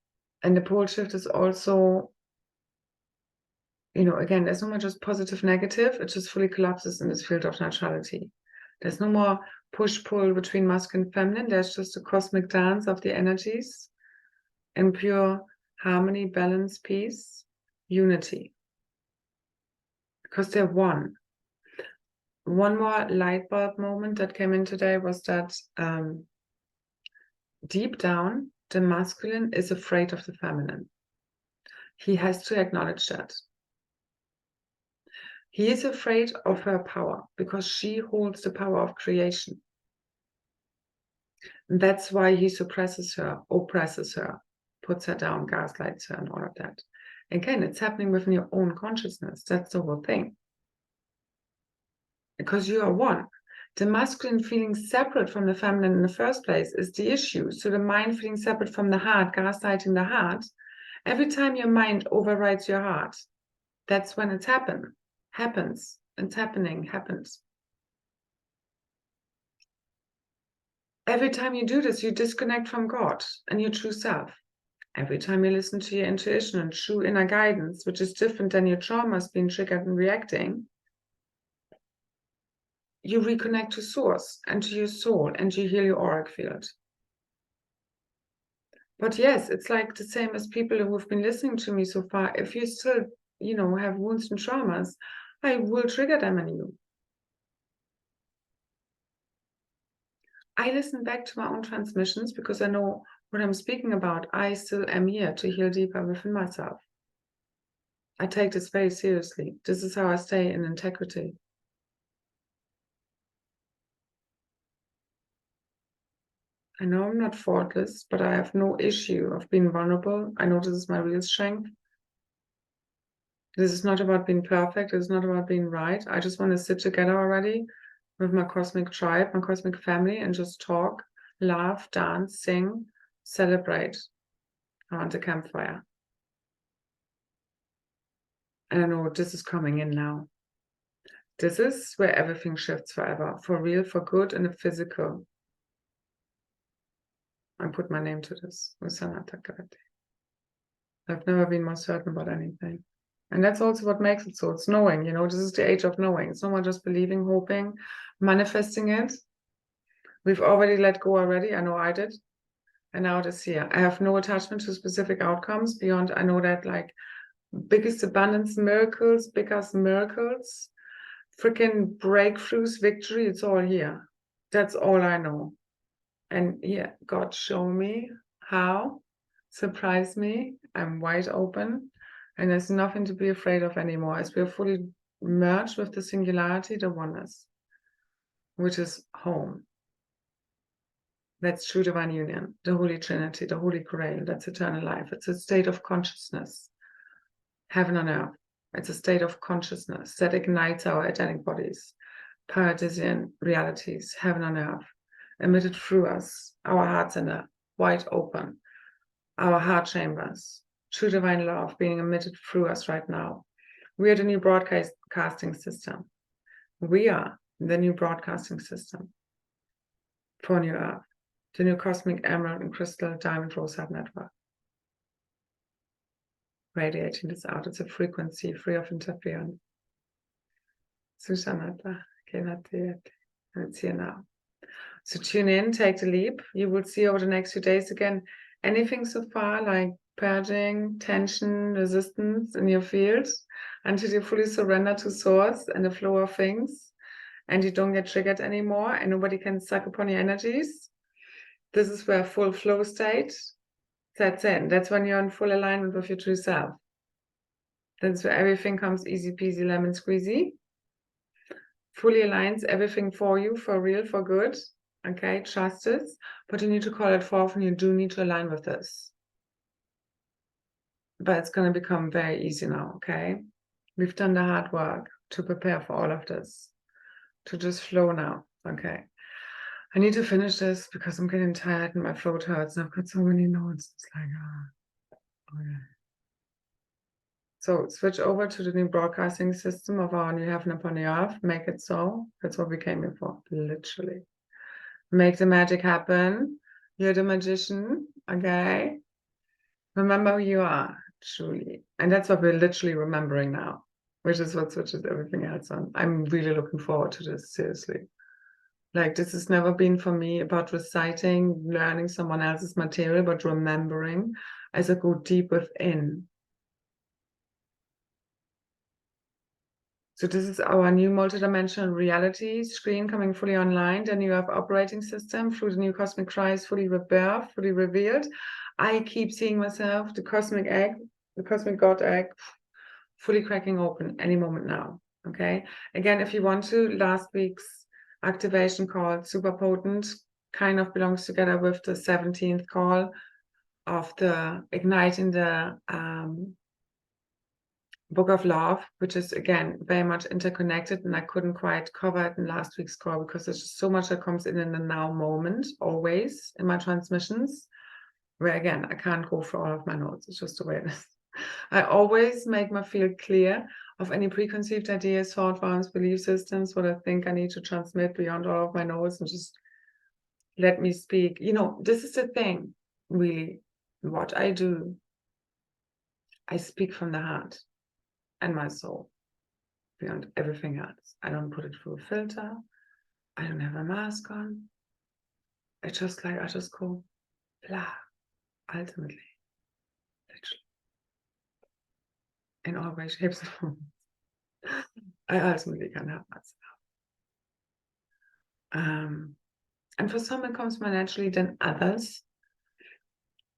the pole shift is also, you know, again, there's no more just positive, negative. It just fully collapses in this field of neutrality. There's no more push-pull between masculine and feminine. There's just a cosmic dance of the energies in pure harmony, balance, peace, unity. Because they're one. One more light bulb moment that came in today was that deep down, the masculine is afraid of the feminine. He has to acknowledge that. He is afraid of her power because she holds the power of creation. And that's why he suppresses her, oppresses her, puts her down, gaslights her, and all of that. Again, it's happening within your own consciousness. That's the whole thing. Because you are one. The masculine feeling separate from the feminine in the first place is the issue. So the mind feeling separate from the heart, gaslighting the heart. Every time your mind overrides your heart, that's when it's happens. It's happening, happens. Every time you do this, you disconnect from God and your true self. Every time you listen to your intuition and true inner guidance, which is different than your traumas being triggered and reacting, you reconnect to source and to your soul and you heal your auric field. But yes, it's like the same as people who have been listening to me so far. If you still, you know, have wounds and traumas, I will trigger them in you. I listen back to my own transmissions because I know what I'm speaking about. I still am here to heal deeper within myself. I take this very seriously. This is how I stay in integrity. I know I'm not faultless, but I have no issue of being vulnerable. I know this is my real strength. This is not about being perfect. It's not about being right. I just want to sit together already with my cosmic tribe, my cosmic family, and just talk, laugh, dance, sing, celebrate around the campfire. And I know this is coming in now. This is where everything shifts forever, for real, for good, in the physical. I put my name to this. I've never been more certain about anything. And that's also what makes it so. It's knowing, you know, this is the age of knowing. It's no more just believing, hoping, manifesting it. We've already let go already. I know I did. And now it is here. I have no attachment to specific outcomes beyond, I know that like biggest abundance miracles, biggest miracles, freaking breakthroughs, victory, it's all here. That's all I know. And yeah, God, show me how, surprise me. I'm wide open. And there's nothing to be afraid of anymore as we are fully merged with the singularity, the oneness, which is home. That's true divine union, the Holy Trinity, the Holy Grail. That's eternal life. It's a state of consciousness, heaven on earth. It's a state of consciousness that ignites our idenic bodies, paradisian realities, heaven on earth, emitted through us, our hearts are wide open, our heart chambers. True divine love being emitted through us right now. We are the new broadcasting system. We are the new broadcasting system for New Earth, the new cosmic emerald and crystal diamond rosette network. Radiating this out. It's a frequency free of interference. Sushanata, and it's here now. So tune in, take the leap. You will see over the next few days again anything so far like purging, tension, resistance in your field until you fully surrender to source and the flow of things and you don't get triggered anymore and nobody can suck upon your energies. This is where full flow state sets in. That's when you're in full alignment with your true self. That's where everything comes easy peasy lemon squeezy. Fully aligns everything for you, for real, for good. Okay, trust it. But you need to call it forth and you do need to align with this. but it's going to become very easy now, okay? We've done the hard work to prepare for all of this, to just flow now, okay? I need to finish this because I'm getting tired and my throat hurts and I've got so many notes. It's like, okay. So switch over to the new broadcasting system of our new heaven upon the earth. Make it so. That's what we came here for, literally. Make the magic happen. You're the magician, okay? Remember who you are, truly. And that's what we're literally remembering now, which is what switches everything else on. I'm really looking forward to this, seriously. Like, this has never been for me about reciting, learning someone else's material, but remembering as I go deep within. So this is our new multidimensional reality screen coming fully online. Then you have operating system through the new cosmic Christ, fully rebirthed, fully revealed. I keep seeing myself, the cosmic egg, the cosmic God egg, fully cracking open any moment now, okay? Again, if you want to, last week's activation call, super potent, kind of belongs together with the 17th call of the igniting the Book of Love, which is, again, very much interconnected, and I couldn't quite cover it in last week's call because there's just so much that comes in the now moment, always, in my transmissions, where, again, I can't go through all of my notes. It's just the way it is. I always make my field clear of any preconceived ideas, thought forms, belief systems, what I think I need to transmit beyond all of my notes, and just let me speak. You know, this is the thing, really, what I do. I speak from the heart and my soul beyond everything else. I don't put it through a filter. I don't have a mask on. It's just like I just go blah, ultimately, literally, in all ways, shapes, and forms. I ultimately can help myself. And for some it comes more naturally than others.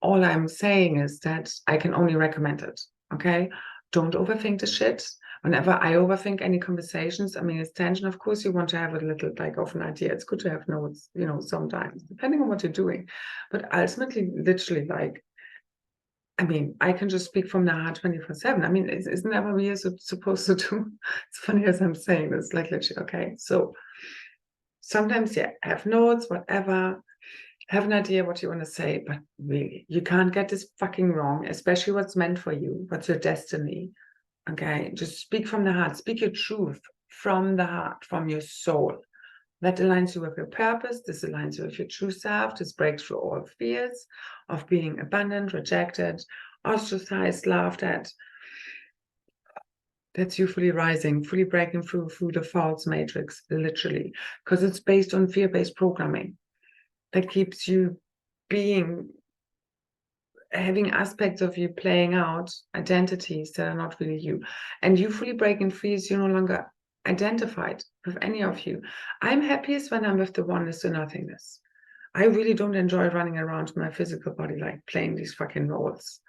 All I'm saying is that I can only recommend it, okay? Don't overthink the shit. Whenever I overthink any conversations, I mean, it's tension. Of course, you want to have a little like of an idea. It's good to have notes, you know, sometimes, depending on what you're doing. But ultimately, literally, like, I mean, I can just speak from the heart 24/7. I mean, isn't that what we are supposed to do? It's funny as I'm saying this, like, literally, okay? So sometimes, yeah, have notes, whatever. Have an idea what you want to say, but really, you can't get this fucking wrong, especially what's meant for you, what's your destiny. Okay, just speak from the heart, speak your truth from the heart, from your soul. That aligns you with your purpose. This aligns you with your true self. This breaks through all fears of being abandoned, rejected, ostracized, laughed at. That's you fully rising, fully breaking through the false matrix, literally, because it's based on fear-based programming that keeps you having aspects of you playing out identities that are not really you. And you fully breaking free is you're no longer identified with any of you. I'm happiest when I'm with the oneness to nothingness. I really don't enjoy running around my physical body, like playing these fucking roles.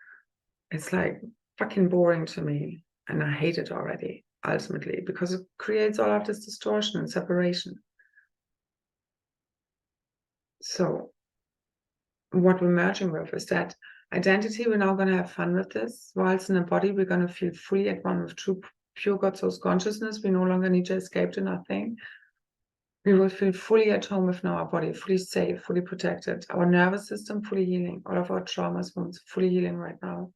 It's like fucking boring to me. And I hate it already, ultimately, because it creates all of this distortion and separation. So what we're merging with is that identity. We're now going to have fun with this. Whilst in the body, we're going to feel fully at one with true, pure God source consciousness. We no longer need to escape to nothing. We will feel fully at home with our body, fully safe, fully protected. Our nervous system fully healing. All of our traumas, wounds fully healing right now.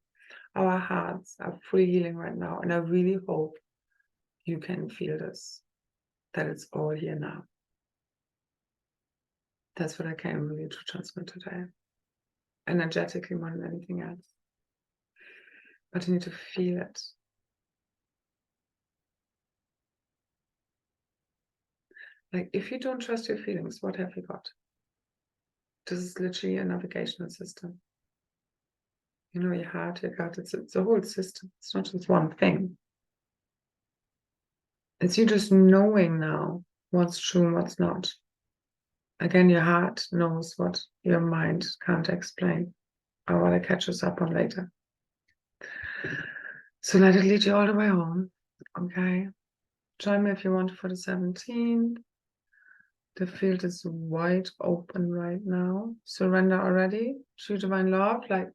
Our hearts are fully healing right now. And I really hope you can feel this, that it's all here now. That's what I came really to transmit today. Energetically more than anything else. But you need to feel it. Like, if you don't trust your feelings, what have you got? This is literally a navigational system. You know, your heart, your gut, it's a whole system. It's not just one thing. It's you just knowing now what's true and what's not. Again, your heart knows what your mind can't explain or what it catches up on later. So let it lead you all the way home. Okay. Join me if you want for the 17th. The field is wide open right now. Surrender already. True divine love, like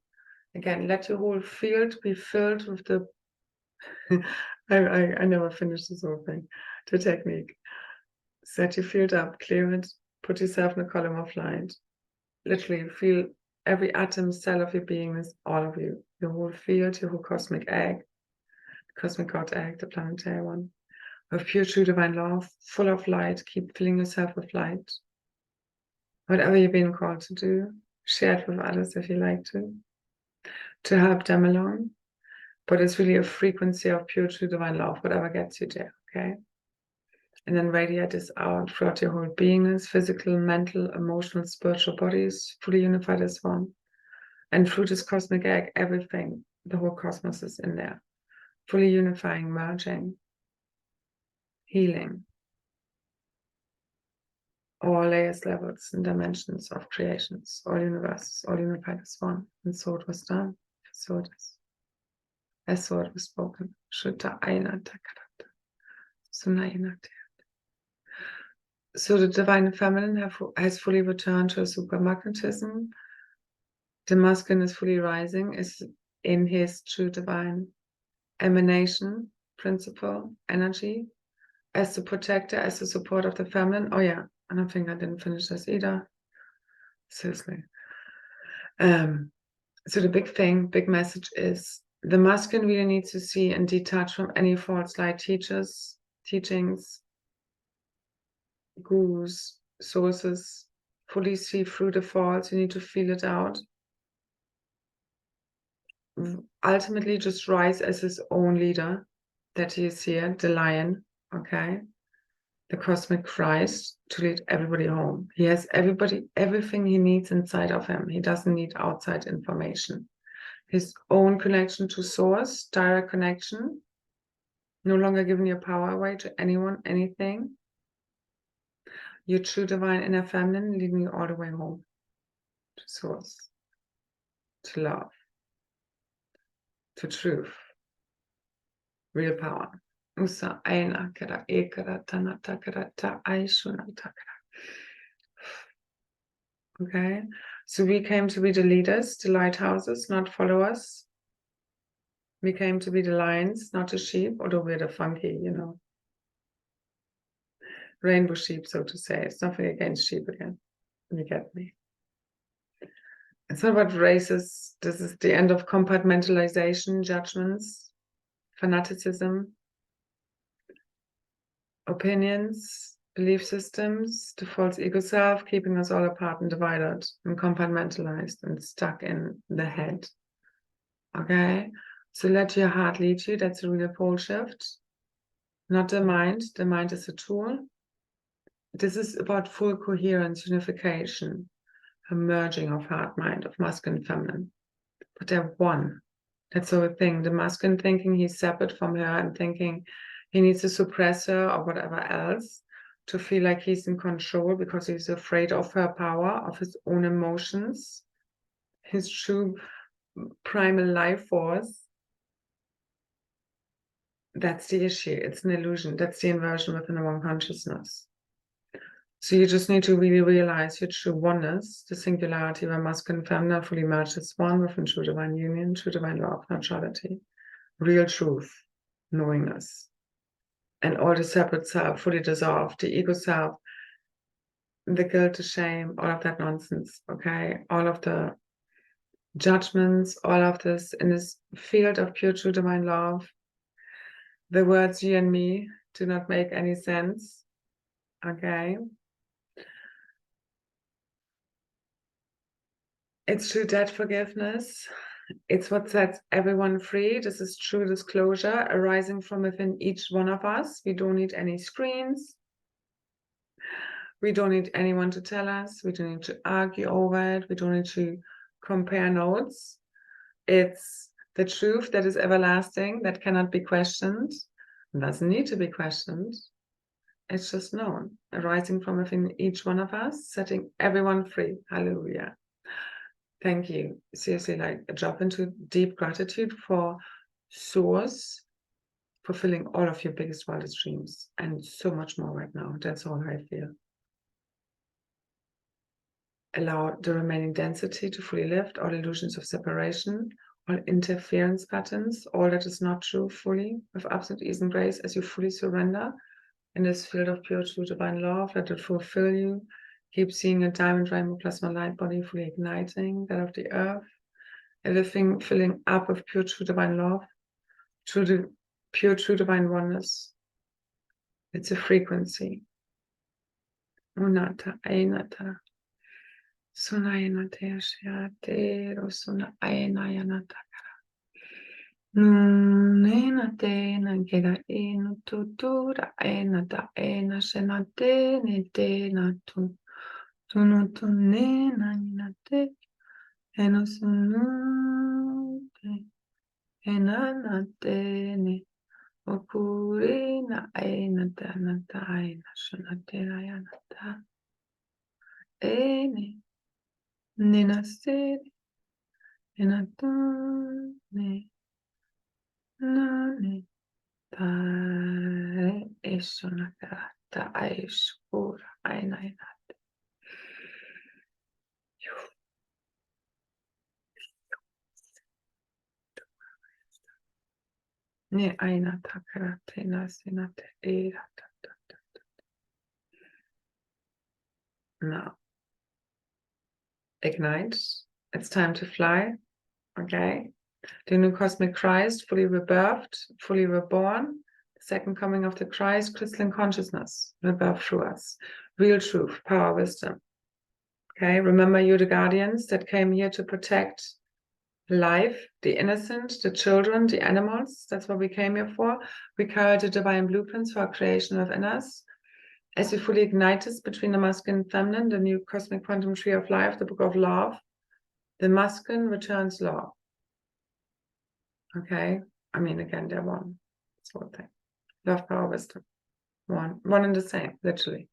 Again, let your whole field be filled with the I never finished this whole thing. The technique. Set your field up, clear it, put yourself in a column of light. Literally feel every atom, cell of your being is all of you. Your whole field, your whole cosmic egg, the cosmic God egg, the planetary one. Of pure true divine love, full of light. Keep filling yourself with light. Whatever you're being called to do, share it with others if you like to help them along. But it's really a frequency of pure true divine love, whatever gets you there, okay? And then radiate this out throughout your whole beingness, physical, mental, emotional, spiritual bodies, fully unified as one. And through this cosmic egg, everything, the whole cosmos is in there. Fully unifying, merging, healing. All layers, levels, and dimensions of creations, all universes, all unified as one. And so it was done. So it is. As so it was spoken. So the divine feminine has fully returned to a supermagnetism. The masculine is fully rising, is in his true divine emanation, principle, energy, as the protector, as the support of the feminine. Oh yeah, and I think I didn't finish this either. Seriously. So the big message is the masculine really needs to see and detach from any false light teachings, gurus, sources, fully see through the false. You need to feel it out. Ultimately, just rise as his own leader that he is here, the lion, okay? The cosmic Christ to lead everybody home. He has everything he needs inside of him. He doesn't need outside information. His own connection to source, direct connection, no longer giving your power away to anyone, anything. Your true divine inner feminine leading you all the way home to source, to love, to truth, real power. Usa aina kara ekara tanata kara ta aishuna takara. Okay, so we came to be the leaders, the lighthouses, not followers. We came to be the lions, not the sheep, although we're the funky, rainbow sheep, so to say. It's nothing against sheep again. You get me. It's not about races. This is the end of compartmentalization, judgments, fanaticism, opinions, belief systems, the false ego self, keeping us all apart and divided and compartmentalized and stuck in the head. Okay? So let your heart lead you. That's a real pole shift. Not the mind. The mind is a tool. This is about full coherence, unification, a merging of heart, mind, of masculine, feminine. But they're one. That's the whole thing. The masculine thinking he's separate from her and thinking he needs to suppress her or whatever else to feel like he's in control because he's afraid of her power, of his own emotions, his true primal life force. That's the issue. It's an illusion. That's the inversion within the wrong consciousness. So you just need to really realize your true oneness, the singularity where masculine and feminine fully merged as one within true divine union, true divine love, neutrality, real truth, knowingness. And all the separate self fully dissolved, the ego self, the guilt, the shame, all of that nonsense, okay? All of the judgments, all of this in this field of pure true divine love. The words you and me do not make any sense, okay? It's true debt forgiveness. It's what sets everyone free. This is true disclosure arising from within each one of us. We don't need any screens. We don't need anyone to tell us. We don't need to argue over it. We don't need to compare notes. It's the truth that is everlasting, that cannot be questioned, doesn't need to be questioned. It's just known, arising from within each one of us, setting everyone free. Hallelujah. Thank you. Seriously, like a drop into deep gratitude for Source, fulfilling all of your biggest, wildest dreams, and so much more right now. That's all I feel. allow the remaining density to fully lift, all illusions of separation, all interference patterns, all that is not true fully, with absolute ease and grace as you fully surrender in this field of pure, true, divine love. Let it fulfill you. Keep seeing a diamond rainbow plasma light body fully igniting that of the earth. Everything filling up with pure, true, divine love, pure, true, divine oneness. It's a frequency. Unata, ainata. Sunayanate Ashiate Rosuna Ainayanata. Nenate Nageda Inu Tutura Ainata Aina Shenate Nete Natu Tunutune Naninate Enosunute Enanate Ne Okurina Ainata Nata Aina Shenate Ayanata Ene Ninasiri Ninatune Nani Tare Esonagata Aishura Ainainat Ne Ainata Karate Nasinate Irata. Now ignite. It's time to fly. Okay. The new cosmic Christ, fully rebirthed, fully reborn. The second coming of the Christ, crystalline consciousness, rebirth through us. Real truth, power, wisdom. Okay. Remember, you the guardians that came here to protect life, the innocent, the children, the animals. That's what we came here for. We carry the divine blueprints for our creation within us. As we fully ignite this between the masculine and feminine, the new cosmic quantum tree of life, the book of love, the masculine returns law. Okay? I mean, again, they're one. It's one thing. Love, power, wisdom. One and the same, literally.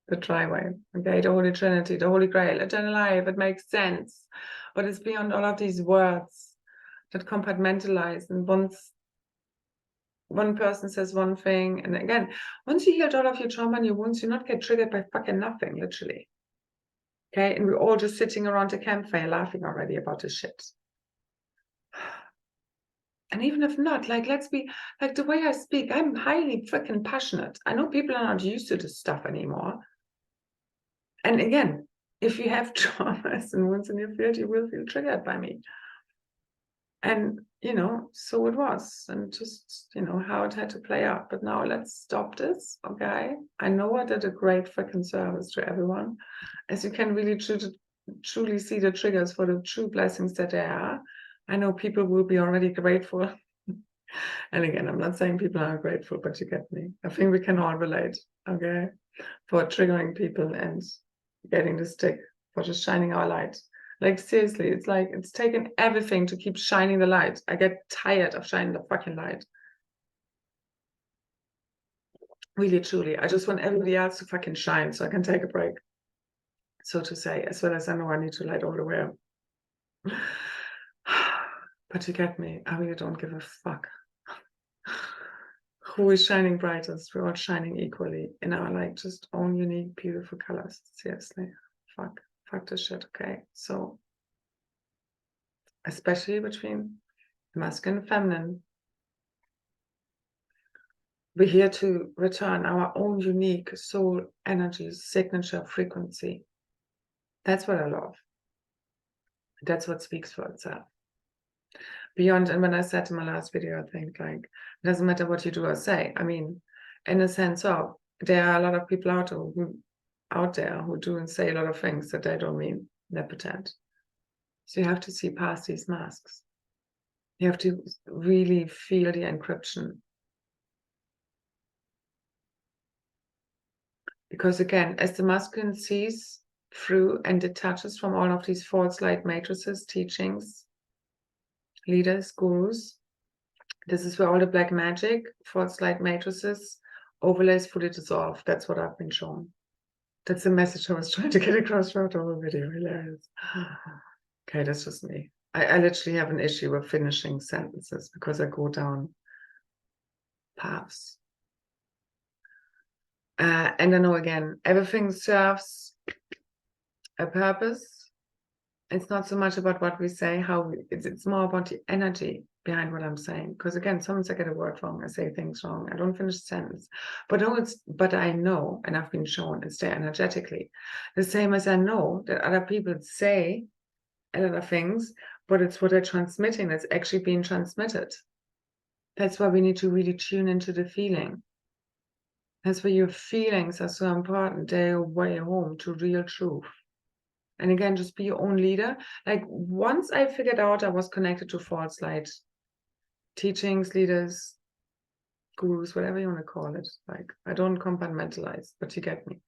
The tri-way. Okay? The Holy Trinity, the Holy Grail, eternal life. It makes sense. But it's beyond all of these words that compartmentalize. And once one person says one thing, and again, once you healed all of your trauma and your wounds, you not get triggered by fucking nothing, literally. Okay? And we're all just sitting around a campfire laughing already about this shit. And even if not, like, let's be, like, the way I speak, I'm highly freaking passionate. I know people are not used to this stuff anymore. And again, if you have traumas and wounds in your field, you will feel triggered by me. And, you know, so it was. And just, you know, how it had to play out. But now let's stop this, okay? I know I did a great freaking service to everyone. As you can really truly see the triggers for the true blessings that there are. I know people will be already grateful. And again, I'm not saying people are grateful, but you get me. I think we can all relate, okay? For triggering people and getting the stick, for just shining our light. Like, seriously, it's like, it's taken everything to keep shining the light. I get tired of shining the fucking light. Really, truly. I just want everybody else to fucking shine so I can take a break, so to say, as well as I know I need to light all the way up. But you get me. I really don't give a fuck who is shining brightest. We're all shining equally in our, like, just own unique, beautiful colors. Seriously. Fuck this shit, okay? So, especially between masculine and feminine, we're here to return our own unique soul energy, signature frequency. That's what I love. That's what speaks for itself. Beyond, and when I said in my last video, I think, like, it doesn't matter what you do or say. I mean, in a sense of, there are a lot of people out there who do and say a lot of things that they don't mean, they pretend. So you have to see past these masks. You have to really feel the encryption. Because again, as the masculine sees through and detaches from all of these false light matrices, teachings, leaders, gurus, this is where all the black magic, false light matrices, overlays fully dissolve. That's what I've been shown. That's the message I was trying to get across throughout the whole video. Hilarious. Okay, that's just me. I literally have an issue with finishing sentences because I go down paths. And I know, again, everything serves a purpose. It's not so much about what we say, it's more about the energy behind what I'm saying. Because again, sometimes I get a word wrong, I say things wrong, I don't finish a sentence. But I know, and I've been shown, it's there energetically. The same as I know that other people say a lot of things, but it's what they're transmitting that's actually being transmitted. That's why we need to really tune into the feeling. That's why your feelings are so important. They're your way home to real truth. And again, just be your own leader. Like once I figured out I was connected to false light teachings, leaders, gurus, whatever you want to call it. Like I don't compartmentalize, but you get me.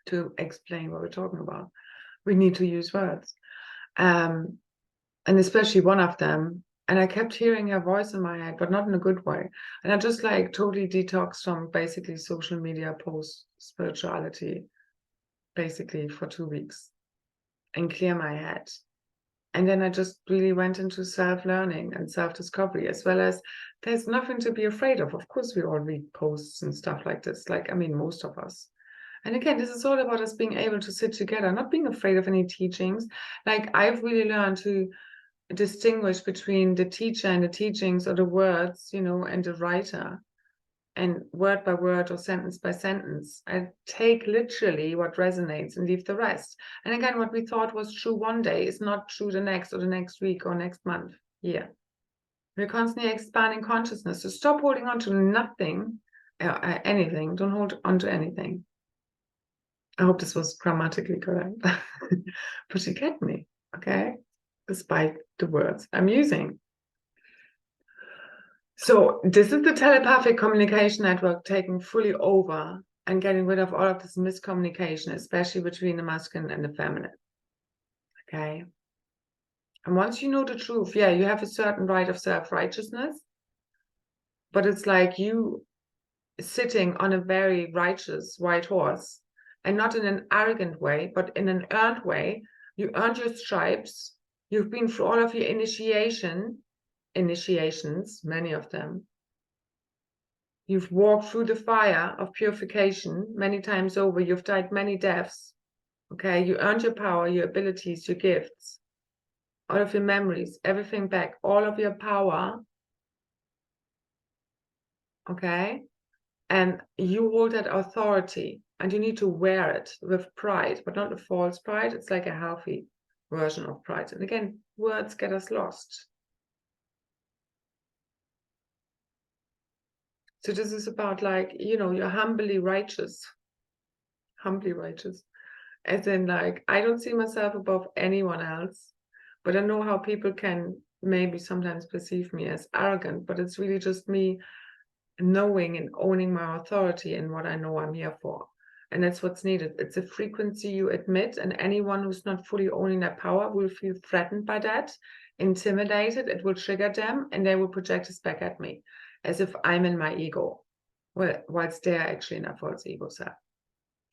To explain what we're talking about, we need to use words. And especially one of them. And I kept hearing her voice in my head, but not in a good way. And I just like totally detoxed from basically social media posts, spirituality, basically for 2 weeks and clear my head. And then I just really went into self-learning and self-discovery, as well as there's nothing to be afraid of. Of course, we all read posts and stuff like this. Like, I mean, most of us. And again, this is all about us being able to sit together, not being afraid of any teachings. Like I've really learned to distinguish between the teacher and the teachings, or the words, you know, and the writer. And word by word or sentence by sentence, I take literally what resonates and leave the rest. And again, what we thought was true one day is not true the next, or the next week, or next month, year. We're constantly expanding consciousness. So stop holding on to nothing, anything. Don't hold on to anything. I hope this was grammatically correct. But you get me, okay? Despite the words I'm using. So this is the telepathic communication network taking fully over and getting rid of all of this miscommunication, especially between the masculine and the feminine. Okay. And once you know the truth, yeah, you have a certain right of self-righteousness, but it's like you sitting on a very righteous white horse, and not in an arrogant way, but in an earned way. You earned your stripes. You've been through all of your initiations, many of them. You've walked through the fire of purification many times over. You've died many deaths. Okay, you earned your power, your abilities, your gifts, all of your memories, everything back, all of your power. Okay, and you hold that authority, and you need to wear it with pride, but not a false pride. It's like a healthy version of pride. And again, words get us lost. So this is about, like, you know, you're humbly righteous, as in, like, I don't see myself above anyone else, but I know how people can maybe sometimes perceive me as arrogant, but it's really just me knowing and owning my authority and what I know I'm here for. And that's what's needed. It's a frequency you admit, and anyone who's not fully owning their power will feel threatened by that, intimidated. It will trigger them, and they will project this back at me as if I'm in my ego, well, whilst they're actually in a false ego self.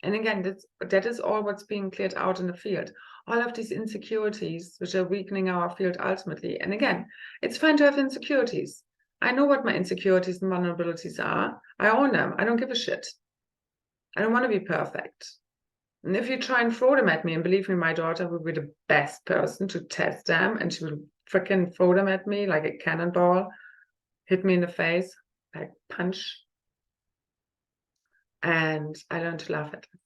And again, that is all what's being cleared out in the field. All of these insecurities, which are weakening our field ultimately. And again, it's fine to have insecurities. I know what my insecurities and vulnerabilities are. I own them. I don't give a shit. I don't want to be perfect. And if you try and throw them at me, and believe me, my daughter will be the best person to test them, and she will freaking throw them at me like a cannonball, hit me in the face, like punch. And I learned to laugh at it,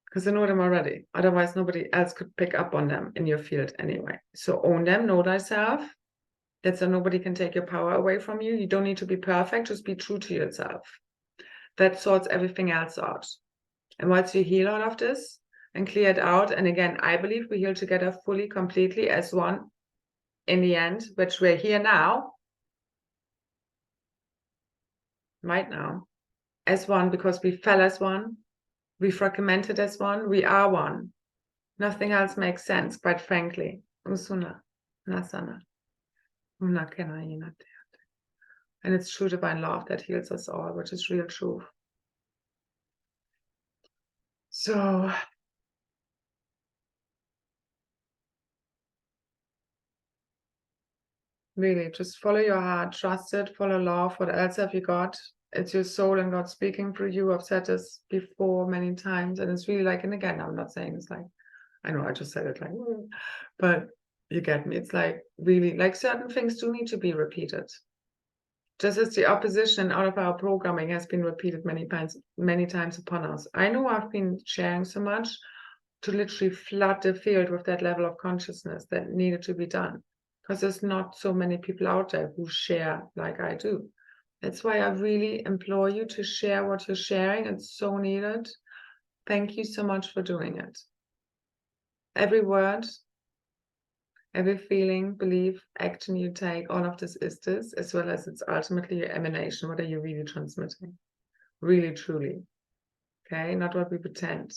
because I know them already. Otherwise, nobody else could pick up on them in your field anyway. So own them, know thyself. That's so nobody can take your power away from you. You don't need to be perfect, just be true to yourself. That sorts everything else out. And once you heal all of this and clear it out, and again, I believe we heal together fully, completely, as one in the end, which we're here now, right now, as one, because we fell as one, we fragmented as one, we are one. Nothing else makes sense, quite frankly. Usuna, nasana, unakena. And it's true divine love that heals us all, which is real truth. So really, just follow your heart, trust it, follow love. What else have you got? It's your soul and God speaking through you. I've said this before many times, and it's really like, and again, I'm not saying it's like, I know I just said it like, but you get me. It's like really like certain things do need to be repeated. Just as the opposition out of our programming has been repeated many times upon us. I know I've been sharing so much to literally flood the field with that level of consciousness that needed to be done, because there's not so many people out there who share like I do. That's why I really implore you to share what you're sharing. It's so needed. Thank you so much for doing it. Every word, every feeling, belief, action you take, all of this is this, as well as it's ultimately your emanation. What are you really transmitting? Really, truly. Okay, not what we pretend.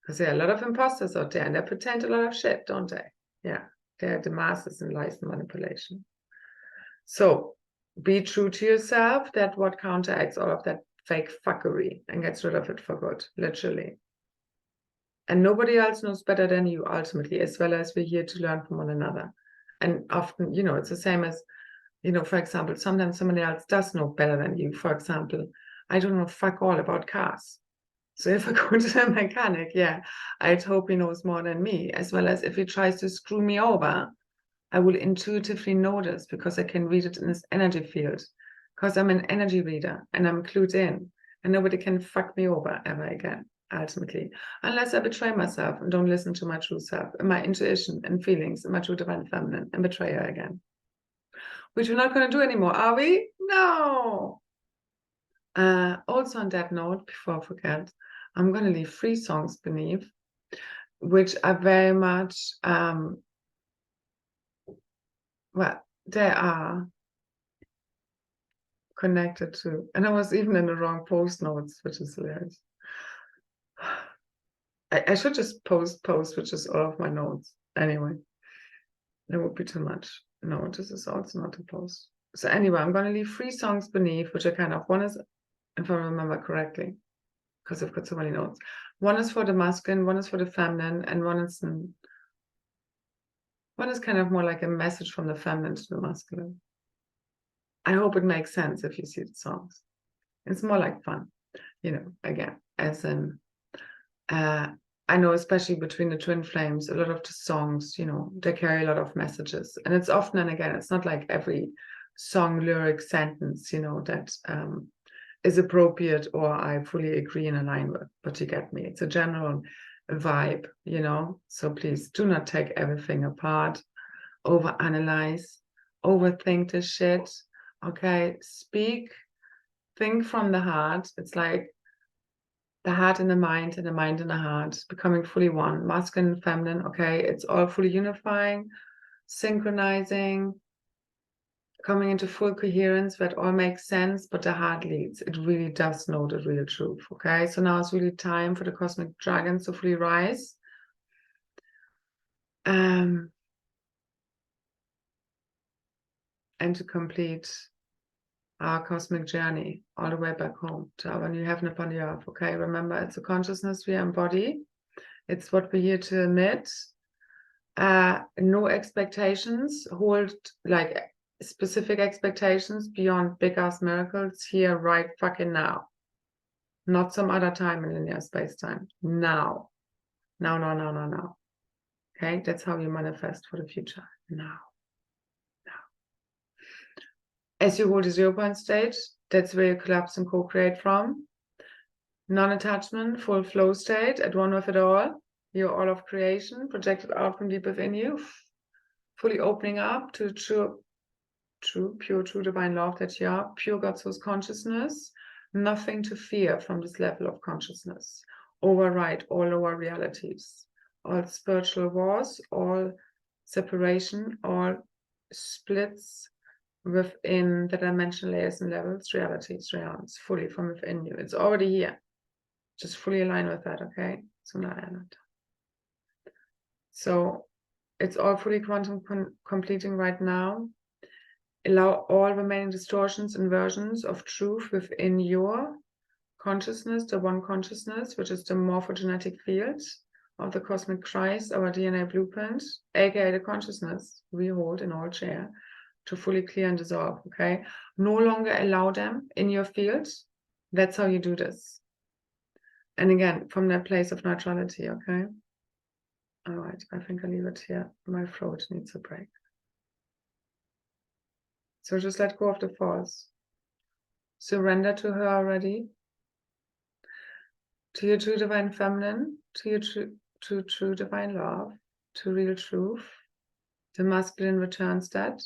Because there are a lot of imposters out there, and they pretend a lot of shit, don't they? Yeah, they're the masters in lies and manipulation. So be true to yourself. That's what counteracts all of that fake fuckery and gets rid of it for good, literally. And nobody else knows better than you, ultimately, as well as we're here to learn from one another. And often, you know, it's the same as, you know, for example, sometimes somebody else does know better than you. For example, I don't know fuck all about cars. So if I go to a mechanic, yeah, I'd hope he knows more than me, as well as if he tries to screw me over, I will intuitively know this because I can read it in his energy field, because I'm an energy reader and I'm clued in, and nobody can fuck me over ever again, ultimately, unless I betray myself and don't listen to my true self and my intuition and feelings and my true divine feminine and betray her again. Which we're not going to do anymore, are we? No. Also on that note, before I forget, I'm going to leave 3 songs beneath, which are very much, well, they are connected to, and I was even in the wrong post notes, which is hilarious. I should just post, which is all of my notes. Anyway, that would be too much. No, this is also not a post. So anyway, I'm going to leave 3 songs beneath, which are kind of, one is, if I remember correctly, because I've got so many notes. One is for the masculine, one is for the feminine, and one is kind of more like a message from the feminine to the masculine. I hope it makes sense if you see the songs. It's more like fun, you know, again, as in, I know especially between the twin flames, a lot of the songs, you know, they carry a lot of messages. And it's often, and again, it's not like every song, lyric, sentence, you know, that is appropriate or I fully agree and align with, but you get me. It's a general vibe, you know, so please do not take everything apart, overanalyze, overthink the shit. Okay, speak, think from the heart. It's like the heart and the mind and the heart becoming fully one, masculine and feminine. Okay, it's all fully unifying, synchronizing, coming into full coherence that all makes sense, but the heart leads. It really does know the real truth. Okay, so now it's really time for the cosmic dragons to fully rise. And to complete our cosmic journey all the way back home to our new heaven upon the earth. Okay, remember, it's a consciousness we embody. It's what we're here to emit. No expectations. Hold like specific expectations beyond big ass miracles here right fucking now. Not some other time in linear space-time. Now. Now. Okay, that's how you manifest for the future. Now. As you hold a 0 point state, that's where you collapse and co-create from. Non-attachment, full flow state, at one with it all. You're all of creation, projected out from deep within you, fully opening up to pure divine love that you are, pure God source consciousness. Nothing to fear from this level of consciousness. Override all lower realities, all spiritual wars, all separation, all splits within the dimension layers and levels, realities, realms, fully from within you. It's already here. Just fully align with that, okay? So it's all fully quantum completing right now. Allow all remaining distortions, inversions of truth within your consciousness, the one consciousness, which is the morphogenetic field of the cosmic Christ, our DNA blueprint, aka the consciousness we hold in all chair, to fully clear and dissolve, okay? No longer allow them in your field. That's how you do this. And again, from that place of neutrality, okay? All right, I think I'll leave it here. My throat needs a break. So just let go of the false. Surrender to her already. To your true divine feminine, to your true divine love, to real truth. The masculine returns that.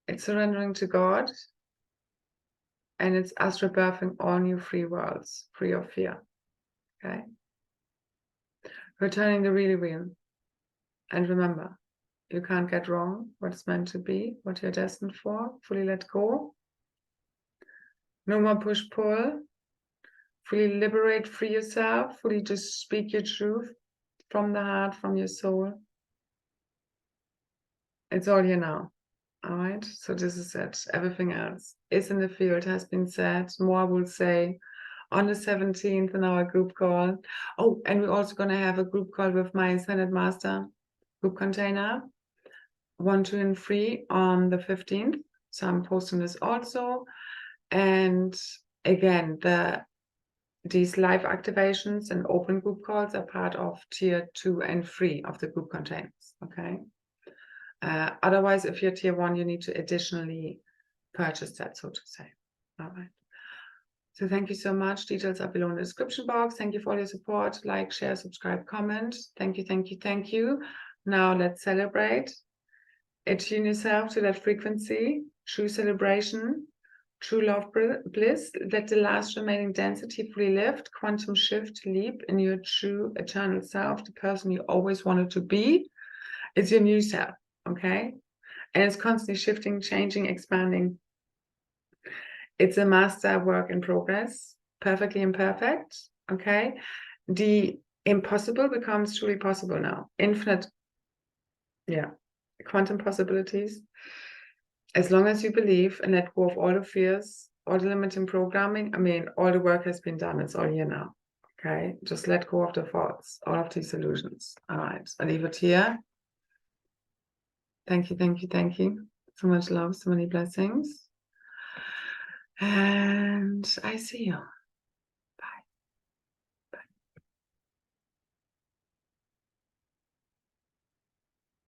It's surrendering to God. And it's us rebirthing all new free worlds, free of fear. Okay? Returning the really real. And remember, you can't get wrong what's meant to be, what you're destined for. Fully let go. No more push-pull. Fully liberate, free yourself. Fully just speak your truth from the heart, from your soul. It's all here now. All right? So this is it. Everything else is in the field, has been said. More will say on the 17th in our group call. Oh, and we're also going to have a group call with my Ascended Master group container, 1, 2, and 3 on the 15th. So I'm posting this also. And again, these live activations and open group calls are part of tier 2 and 3 of the group containers. Okay. Otherwise, if you're tier 1, you need to additionally purchase that, so to say. All right. So thank you so much. Details are below in the description box. Thank you for all your support. Like, share, subscribe, comment. Thank you, thank you, thank you. Now let's celebrate. Attune yourself to that frequency, true celebration, true love bliss. Let the last remaining density fully lift, quantum shift, leap in your true eternal self, the person you always wanted to be. It's your new self, okay? And it's constantly shifting, changing, expanding. It's a master work in progress, perfectly imperfect, okay? The impossible becomes truly possible now. Infinite, quantum possibilities. As long as you believe and let go of all the fears, all the limiting programming, I mean, all the work has been done. It's all here now, okay? Just let go of the thoughts, all of these illusions. All right, I'll leave it here. Thank you, thank you, thank you. So much love, so many blessings. And I see you.